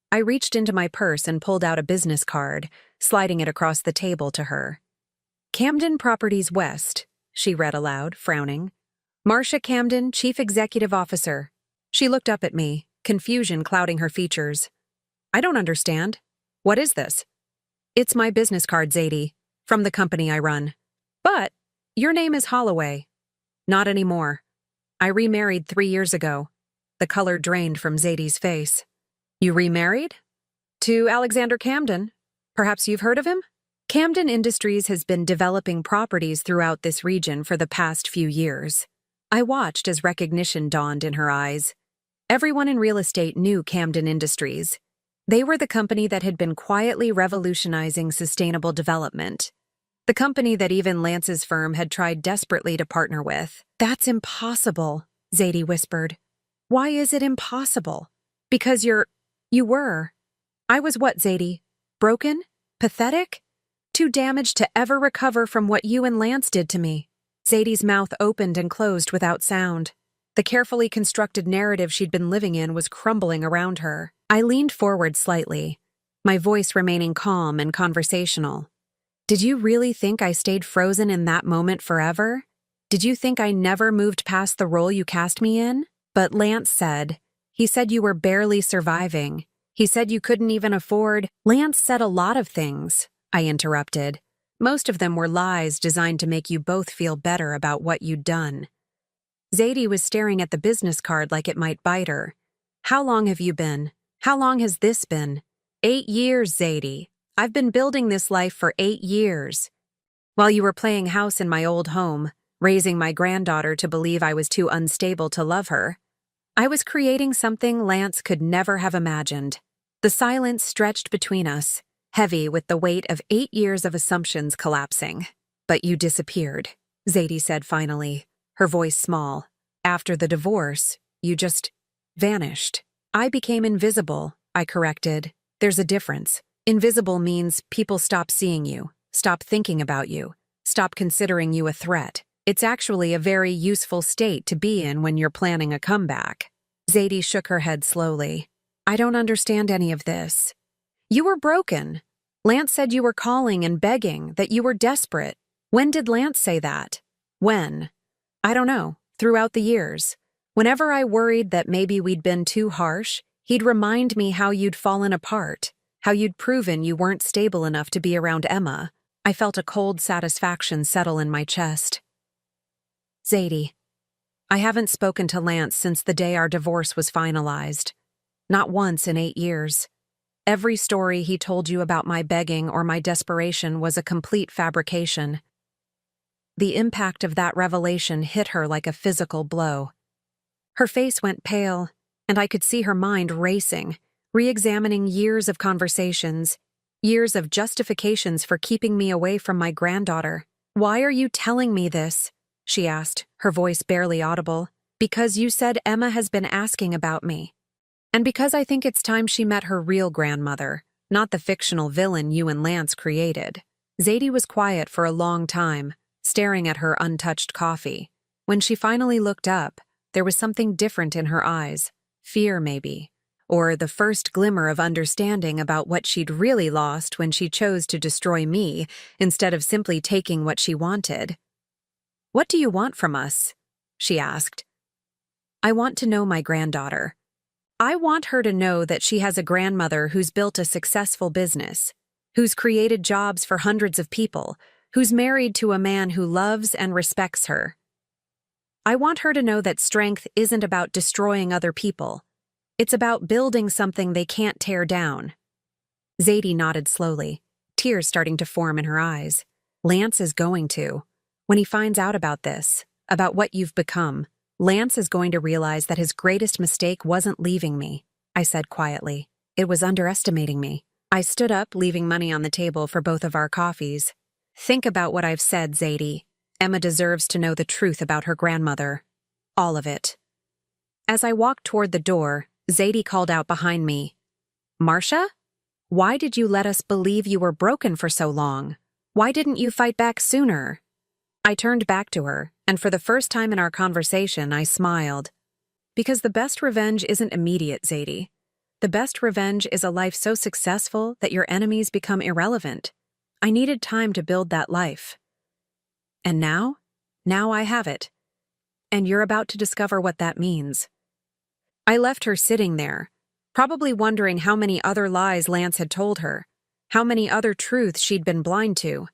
I reached into my purse and pulled out a business card, sliding it across the table to her. "Camden Properties West," she read aloud, frowning. "Marcia Camden, Chief Executive Officer." She looked up at me, confusion clouding her features. "I don't understand. What is this?" "It's my business card, Zadie, from the company I run." "But your name is Holloway." "Not anymore. I remarried 3 years ago." The color drained from Zadie's face. "You remarried?" "To Alexander Camden. Perhaps you've heard of him?" Camden Industries has been developing properties throughout this region for the past few years. I watched as recognition dawned in her eyes. Everyone in real estate knew Camden Industries. They were the company that had been quietly revolutionizing sustainable development. The company that even Lance's firm had tried desperately to partner with. "That's impossible," Zadie whispered. "Why is it impossible?" "Because you were." "I was what, Zadie? Broken? Pathetic? Too damaged to ever recover from what you and Lance did to me." Zadie's mouth opened and closed without sound. The carefully constructed narrative she'd been living in was crumbling around her. I leaned forward slightly, my voice remaining calm and conversational. Did you really think I stayed frozen in that moment forever? Did you think I never moved past the role you cast me in? But Lance said, he said you were barely surviving. He said you couldn't even afford. Lance said a lot of things, I interrupted. Most of them were lies designed to make you both feel better about what you'd done. Zadie was staring at the business card like it might bite her. How long have you been? How long has this been? 8 years, Zadie. I've been building this life for 8 years. While you were playing house in my old home, raising my granddaughter to believe I was too unstable to love her, I was creating something Lance could never have imagined. The silence stretched between us, heavy with the weight of 8 years of assumptions collapsing. But you disappeared, Zadie said finally, her voice small. After the divorce, you just vanished. I became invisible, I corrected. There's a difference. Invisible means people stop seeing you, stop thinking about you, stop considering you a threat. It's actually a very useful state to be in when you're planning a comeback. Zadie shook her head slowly. I don't understand any of this. You were broken. Lance said you were calling and begging, that you were desperate. When did Lance say that? When? I don't know. Throughout the years. Whenever I worried that maybe we'd been too harsh, he'd remind me how you'd fallen apart, how you'd proven you weren't stable enough to be around Emma. I felt a cold satisfaction settle in my chest. Zadie, I haven't spoken to Lance since the day our divorce was finalized. Not once in 8 years. Every story he told you about my begging or my desperation was a complete fabrication. The impact of that revelation hit her like a physical blow. Her face went pale, and I could see her mind racing, re-examining years of conversations, years of justifications for keeping me away from my granddaughter. Why are you telling me this? She asked, her voice barely audible. Because you said Emma has been asking about me. And because I think it's time she met her real grandmother, not the fictional villain you and Lance created. Zadie was quiet for a long time, staring at her untouched coffee. When she finally looked up, there was something different in her eyes. Fear, maybe. Or the first glimmer of understanding about what she'd really lost when she chose to destroy me instead of simply taking what she wanted. What do you want from us? She asked. I want to know my granddaughter. I want her to know that she has a grandmother who's built a successful business, who's created jobs for hundreds of people, who's married to a man who loves and respects her. I want her to know that strength isn't about destroying other people. It's about building something they can't tear down. Zadie nodded slowly, tears starting to form in her eyes. Lance is going to. When he finds out about this, about what you've become, Lance is going to realize that his greatest mistake wasn't leaving me, I said quietly. It was underestimating me. I stood up, leaving money on the table for both of our coffees. Think about what I've said, Zadie. Emma deserves to know the truth about her grandmother. All of it. As I walked toward the door, Zadie called out behind me. Marcia? Why did you let us believe you were broken for so long? Why didn't you fight back sooner? I turned back to her, and for the first time in our conversation, I smiled. Because the best revenge isn't immediate, Zadie. The best revenge is a life so successful that your enemies become irrelevant. I needed time to build that life. And now? Now I have it. And you're about to discover what that means. I left her sitting there, probably wondering how many other lies Lance had told her, how many other truths she'd been blind to.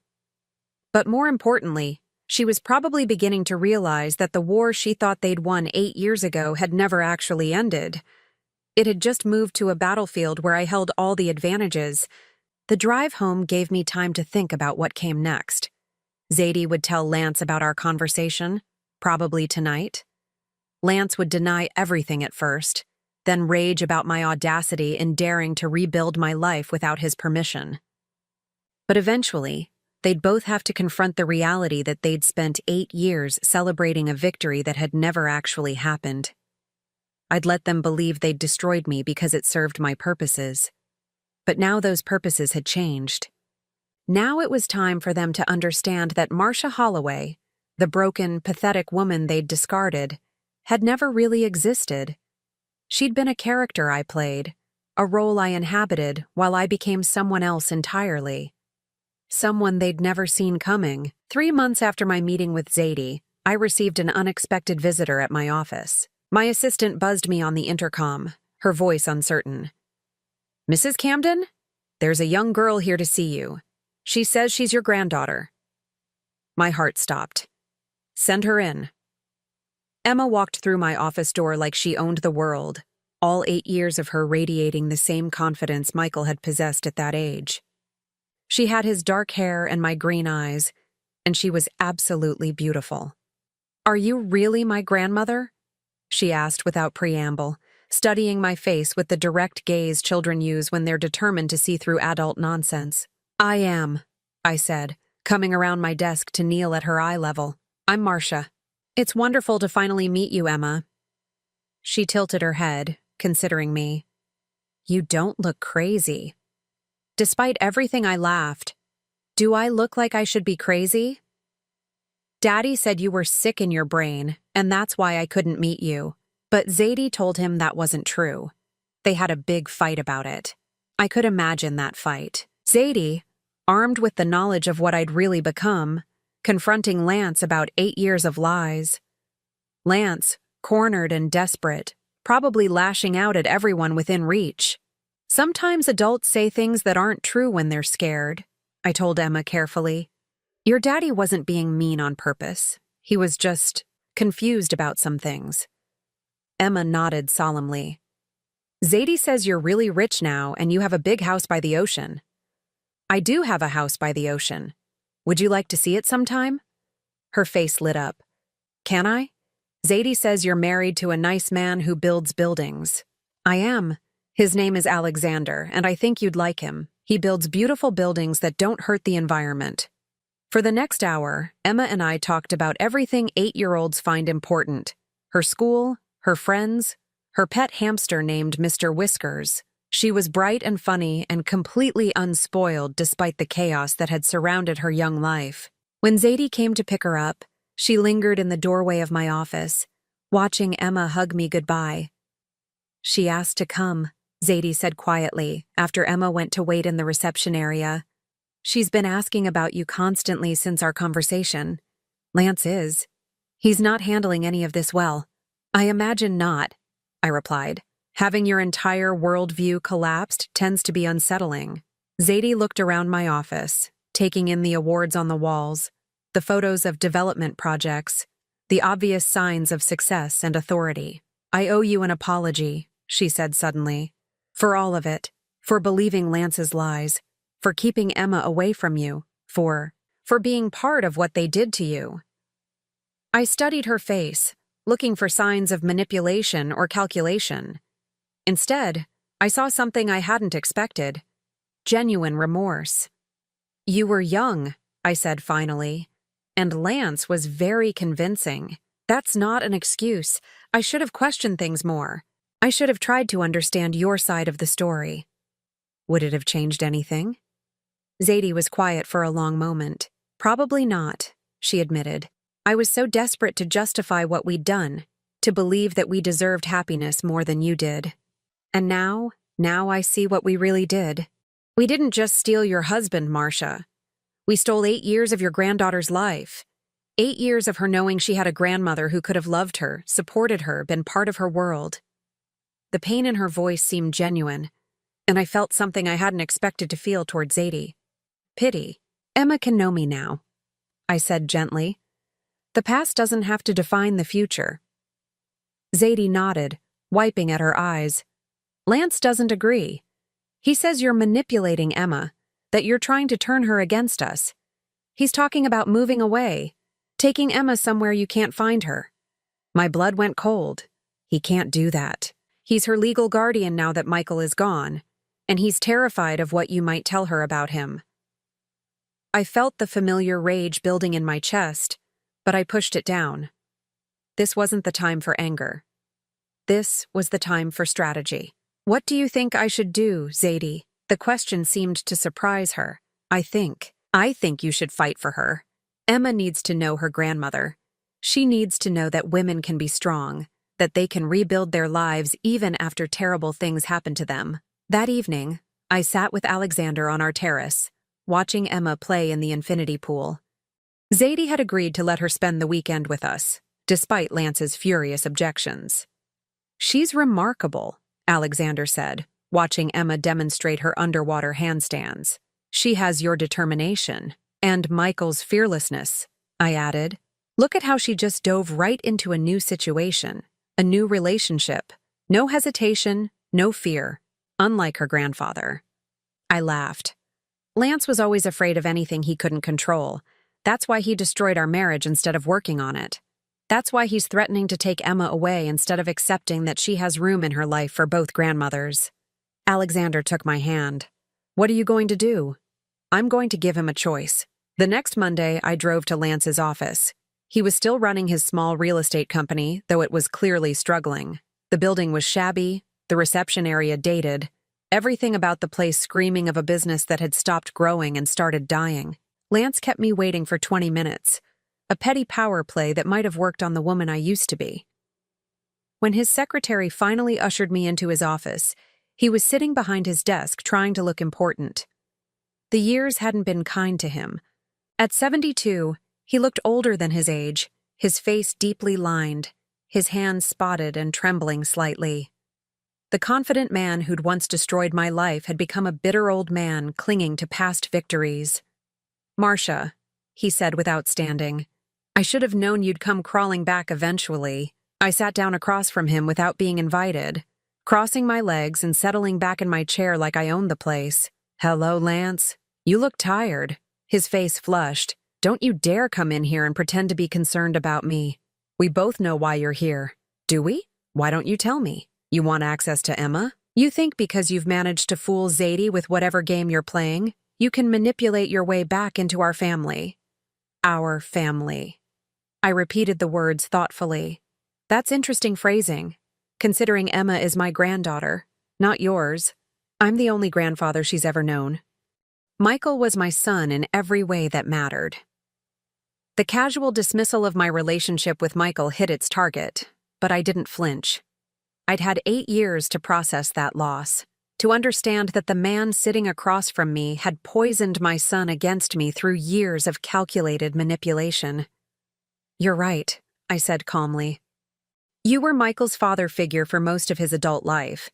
But more importantly, she was probably beginning to realize that the war she thought they'd won 8 years ago had never actually ended. It had just moved to a battlefield where I held all the advantages. The drive home gave me time to think about what came next. Zadie would tell Lance about our conversation, probably tonight. Lance would deny everything at first, then rage about my audacity in daring to rebuild my life without his permission. But eventually, they'd both have to confront the reality that they'd spent 8 years celebrating a victory that had never actually happened. I'd let them believe they'd destroyed me because it served my purposes. But now those purposes had changed. Now it was time for them to understand that Marcia Holloway, the broken, pathetic woman they'd discarded, had never really existed. She'd been a character I played, a role I inhabited while I became someone else entirely. Someone they'd never seen coming. 3 months after my meeting with Zadie, I received an unexpected visitor at my office. My assistant buzzed me on the intercom, her voice uncertain. "Mrs. Camden? There's a young girl here to see you. She says she's your granddaughter." My heart stopped. "Send her in." Emma walked through my office door like she owned the world, all 8 years of her radiating the same confidence Michael had possessed at that age. She had his dark hair and my green eyes, and she was absolutely beautiful. "Are you really my grandmother?" she asked without preamble, studying my face with the direct gaze children use when they're determined to see through adult nonsense. "I am," I said, coming around my desk to kneel at her eye level. "I'm Marcia." "It's wonderful to finally meet you, Emma." She tilted her head, considering me. "You don't look crazy." Despite everything, I laughed. "Do I look like I should be crazy?" "Daddy said you were sick in your brain, and that's why I couldn't meet you." But Zadie told him that wasn't true. They had a big fight about it. I could imagine that fight. Zadie, armed with the knowledge of what I'd really become, confronting Lance about 8 years of lies. Lance, cornered and desperate, probably lashing out at everyone within reach. "Sometimes adults say things that aren't true when they're scared," I told Emma carefully. "Your daddy wasn't being mean on purpose. He was just confused about some things." Emma nodded solemnly. "Zadie says you're really rich now and you have a big house by the ocean." "I do have a house by the ocean. Would you like to see it sometime?" Her face lit up. "Can I? Zadie says you're married to a nice man who builds buildings." "I am. His name is Alexander, and I think you'd like him. He builds beautiful buildings that don't hurt the environment." For the next hour, Emma and I talked about everything 8-year-olds find important: her school, her friends, her pet hamster named Mr. Whiskers. She was bright and funny and completely unspoiled despite the chaos that had surrounded her young life. When Zadie came to pick her up, she lingered in the doorway of my office, watching Emma hug me goodbye. "She asked to come," Zadie said quietly, after Emma went to wait in the reception area. "She's been asking about you constantly since our conversation. Lance is. He's not handling any of this well." "I imagine not," I replied. "Having your entire worldview collapsed tends to be unsettling." Zadie looked around my office, taking in the awards on the walls, the photos of development projects, the obvious signs of success and authority. "I owe you an apology," she said suddenly. "For all of it. For believing Lance's lies. For keeping Emma away from you. For being part of what they did to you." I studied her face, looking for signs of manipulation or calculation. Instead, I saw something I hadn't expected: genuine remorse. "You were young," I said finally, "and Lance was very convincing. That's not an excuse. I should have questioned things more. I should have tried to understand your side of the story." "Would it have changed anything?" Zadie was quiet for a long moment. "Probably not," she admitted. "I was so desperate to justify what we'd done, to believe that we deserved happiness more than you did. And now I see what we really did. We didn't just steal your husband, Marcia. We stole 8 years of your granddaughter's life. 8 years of her knowing she had a grandmother who could have loved her, supported her, been part of her world." The pain in her voice seemed genuine, and I felt something I hadn't expected to feel toward Zadie. Pity. "Emma can know me now," I said gently. "The past doesn't have to define the future." Zadie nodded, wiping at her eyes. "Lance doesn't agree. He says you're manipulating Emma, that you're trying to turn her against us. He's talking about moving away, taking Emma somewhere you can't find her." My blood went cold. He can't do that. He's her legal guardian now that Michael is gone, and he's terrified of what you might tell her about him. I felt the familiar rage building in my chest, but I pushed it down. This wasn't the time for anger. This was the time for strategy. "What do you think I should do, Zadie?" The question seemed to surprise her. I think you should fight for her. Emma needs to know her grandmother. She needs to know that women can be strong, that they can rebuild their lives even after terrible things happen to them. That evening, I sat with Alexander on our terrace, watching Emma play in the infinity pool. Zadie had agreed to let her spend the weekend with us, despite Lance's furious objections. "She's remarkable," Alexander said, watching Emma demonstrate her underwater handstands. "She has your determination, and Michael's fearlessness," I added. "Look at how she just dove right into a new situation, a new relationship. No hesitation, no fear, unlike her grandfather." I laughed. Lance was always afraid of anything he couldn't control. That's why he destroyed our marriage instead of working on it. That's why he's threatening to take Emma away instead of accepting that she has room in her life for both grandmothers. Alexander took my hand. "What are you going to do?" "I'm going to give him a choice." The next Monday, I drove to Lance's office. He was still running his small real estate company, though it was clearly struggling. The building was shabby, the reception area dated, everything about the place screaming of a business that had stopped growing and started dying. Lance kept me waiting for 20 minutes, a petty power play that might have worked on the woman I used to be. When his secretary finally ushered me into his office, he was sitting behind his desk trying to look important. The years hadn't been kind to him. At 72, he looked older than his age, his face deeply lined, his hands spotted and trembling slightly. The confident man who'd once destroyed my life had become a bitter old man clinging to past victories. "Marcia," he said without standing, "I should have known you'd come crawling back eventually." I sat down across from him without being invited, crossing my legs and settling back in my chair like I owned the place. "Hello, Lance. You look tired." His face flushed. "Don't you dare come in here and pretend to be concerned about me. We both know why you're here." "Do we? Why don't you tell me? You want access to Emma? You think because you've managed to fool Zadie with whatever game you're playing, you can manipulate your way back into our family?" "Our family." I repeated the words thoughtfully. "That's interesting phrasing, considering Emma is my granddaughter, not yours. I'm the only grandfather she's ever known. Michael was my son in every way that mattered." The casual dismissal of my relationship with Michael hit its target, but I didn't flinch. I'd had 8 years to process that loss, to understand that the man sitting across from me had poisoned my son against me through years of calculated manipulation. "You're right," I said calmly. "You were Michael's father figure for most of his adult life,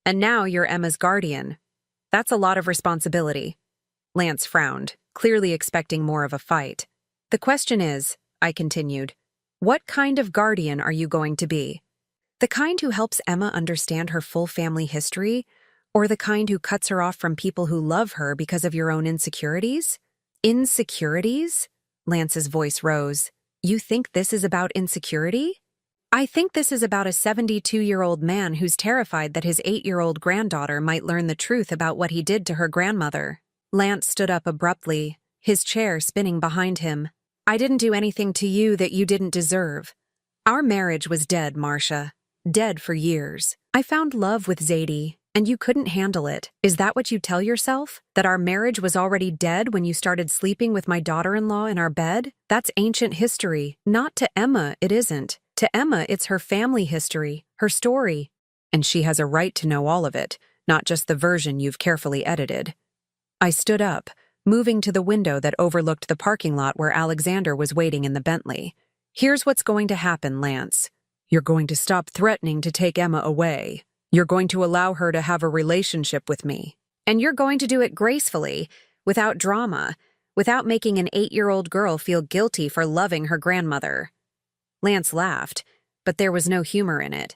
and now you're Emma's guardian. That's a lot of responsibility." Lance frowned, clearly expecting more of a fight. "The question is," I continued, "what kind of guardian are you going to be? The kind who helps Emma understand her full family history, or the kind who cuts her off from people who love her because of your own insecurities?" "Insecurities?" Lance's voice rose. "You think this is about insecurity?" "I think this is about a 72-year-old man who's terrified that his 8-year-old granddaughter might learn the truth about what he did to her grandmother." Lance stood up abruptly, his chair spinning behind him. "I didn't do anything to you that you didn't deserve. Our marriage was dead, Marcia. Dead for years. I found love with Zadie, and you couldn't handle it. Is that what you tell yourself? That our marriage was already dead when you started sleeping with my daughter-in-law in our bed? That's ancient history. Not to Emma, it isn't. To Emma, it's her family history, her story. And she has a right to know all of it, not just the version you've carefully edited." I stood up, moving to the window that overlooked the parking lot where Alexander was waiting in the Bentley. "Here's what's going to happen, Lance. You're going to stop threatening to take Emma away. You're going to allow her to have a relationship with me. And you're going to do it gracefully, without drama, without making an 8-year-old girl feel guilty for loving her grandmother." Lance laughed, but there was no humor in it.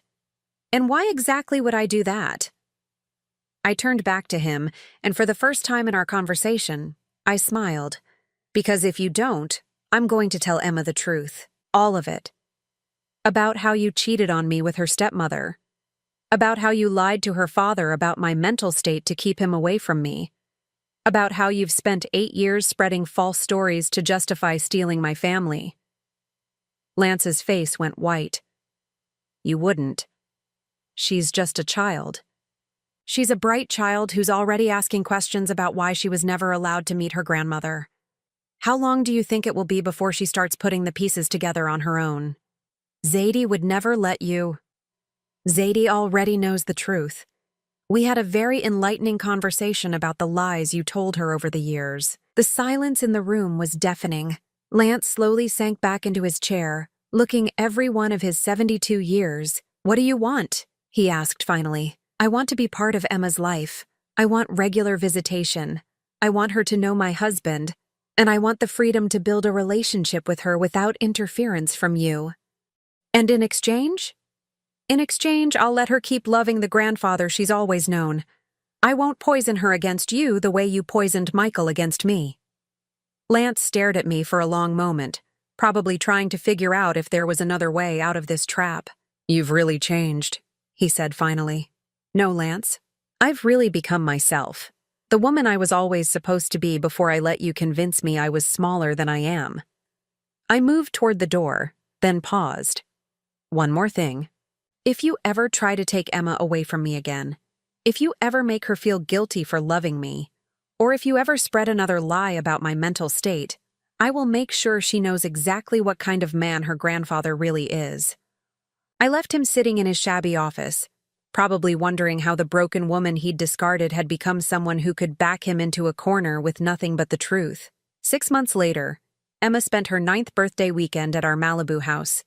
"And why exactly would I do that?" I turned back to him, and for the first time in our conversation, I smiled. "Because if you don't, I'm going to tell Emma the truth. All of it. About how you cheated on me with her stepmother. About how you lied to her father about my mental state to keep him away from me. About how you've spent 8 years spreading false stories to justify stealing my family." Lance's face went white. "You wouldn't. She's just a child. She's a bright child who's already asking questions about why she was never allowed to meet her grandmother. How long do you think it will be before she starts putting the pieces together on her own?" Zadie would never let you. Zadie already knows the truth. We had a very enlightening conversation about the lies you told her over the years. The silence in the room was deafening. Lance slowly sank back into his chair, looking every one of his 72 years. "What do you want?" he asked finally. "I want to be part of Emma's life. I want regular visitation. I want her to know my husband, and I want the freedom to build a relationship with her without interference from you. And in exchange? In exchange, I'll let her keep loving the grandfather she's always known. I won't poison her against you the way you poisoned Michael against me." Lance stared at me for a long moment, probably trying to figure out if there was another way out of this trap. "You've really changed," he said finally. "No, Lance. I've really become myself. The woman I was always supposed to be before I let you convince me I was smaller than I am." I moved toward the door, then paused. "One more thing. If you ever try to take Emma away from me again, if you ever make her feel guilty for loving me, or if you ever spread another lie about my mental state, I will make sure she knows exactly what kind of man her grandfather really is." I left him sitting in his shabby office, probably wondering how the broken woman he'd discarded had become someone who could back him into a corner with nothing but the truth. 6 months later, Emma spent her 9th birthday weekend at our Malibu house.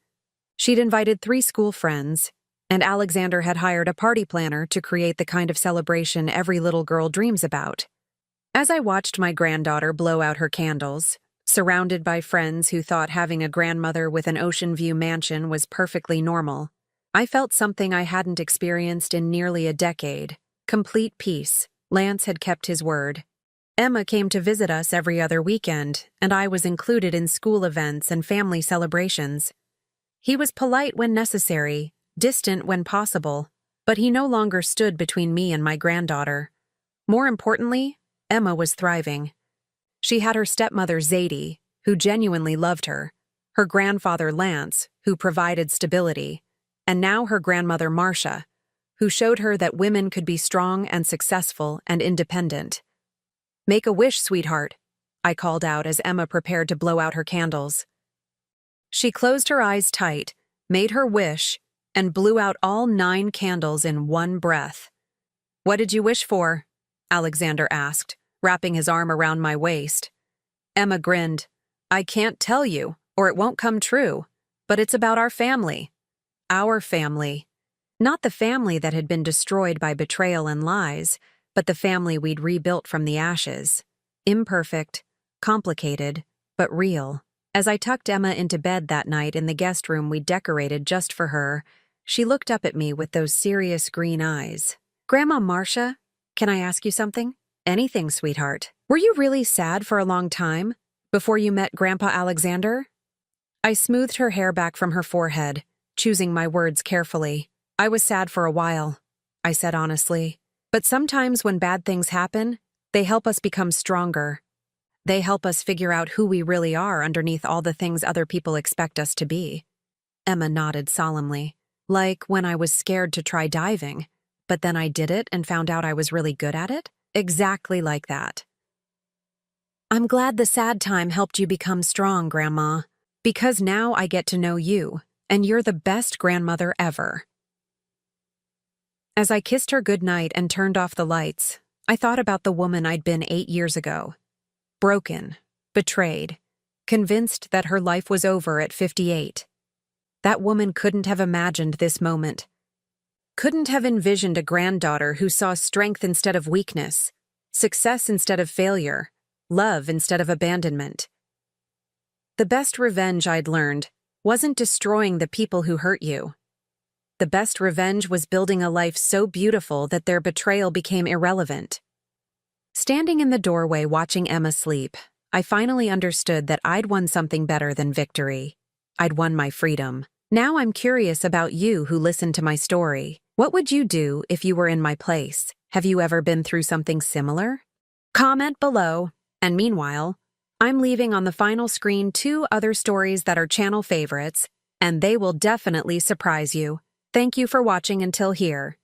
She'd invited 3 school friends, and Alexander had hired a party planner to create the kind of celebration every little girl dreams about. As I watched my granddaughter blow out her candles, surrounded by friends who thought having a grandmother with an ocean view mansion was perfectly normal, I felt something I hadn't experienced in nearly a decade: complete peace. Lance had kept his word. Emma came to visit us every other weekend, and I was included in school events and family celebrations. He was polite when necessary, distant when possible, but he no longer stood between me and my granddaughter. More importantly, Emma was thriving. She had her stepmother Zadie, who genuinely loved her, her grandfather Lance, who provided stability, and now her grandmother Marcia, who showed her that women could be strong and successful and independent. "Make a wish, sweetheart," I called out as Emma prepared to blow out her candles. She closed her eyes tight, made her wish, and blew out all 9 candles in one breath. "What did you wish for?" Alexander asked, wrapping his arm around my waist. Emma grinned. "I can't tell you, or it won't come true, but it's about our family. Our family. Not the family that had been destroyed by betrayal and lies, but the family we'd rebuilt from the ashes. Imperfect, complicated, but real." As I tucked Emma into bed that night in the guest room we decorated just for her, she looked up at me with those serious green eyes. "Grandma Marcia, can I ask you something?" "Anything, sweetheart." "Were you really sad for a long time, before you met Grandpa Alexander?" I smoothed her hair back from her forehead, choosing my words carefully. "I was sad for a while," I said honestly. "But sometimes when bad things happen, they help us become stronger. They help us figure out who we really are underneath all the things other people expect us to be." Emma nodded solemnly. "Like when I was scared to try diving, but then I did it and found out I was really good at it? Exactly like that." "I'm glad the sad time helped you become strong, Grandma, because now I get to know you, and you're the best grandmother ever." As I kissed her goodnight and turned off the lights, I thought about the woman I'd been 8 years ago. Broken, betrayed, convinced that her life was over at 58. That woman couldn't have imagined this moment. Couldn't have envisioned a granddaughter who saw strength instead of weakness, success instead of failure, love instead of abandonment. The best revenge I'd learned wasn't destroying the people who hurt you. The best revenge was building a life so beautiful that their betrayal became irrelevant. Standing in the doorway watching Emma sleep, I finally understood that I'd won something better than victory. I'd won my freedom. Now I'm curious about you who listened to my story. What would you do if you were in my place? Have you ever been through something similar? Comment below. And meanwhile, I'm leaving on the final screen 2 other stories that are channel favorites, and they will definitely surprise you. Thank you for watching until here.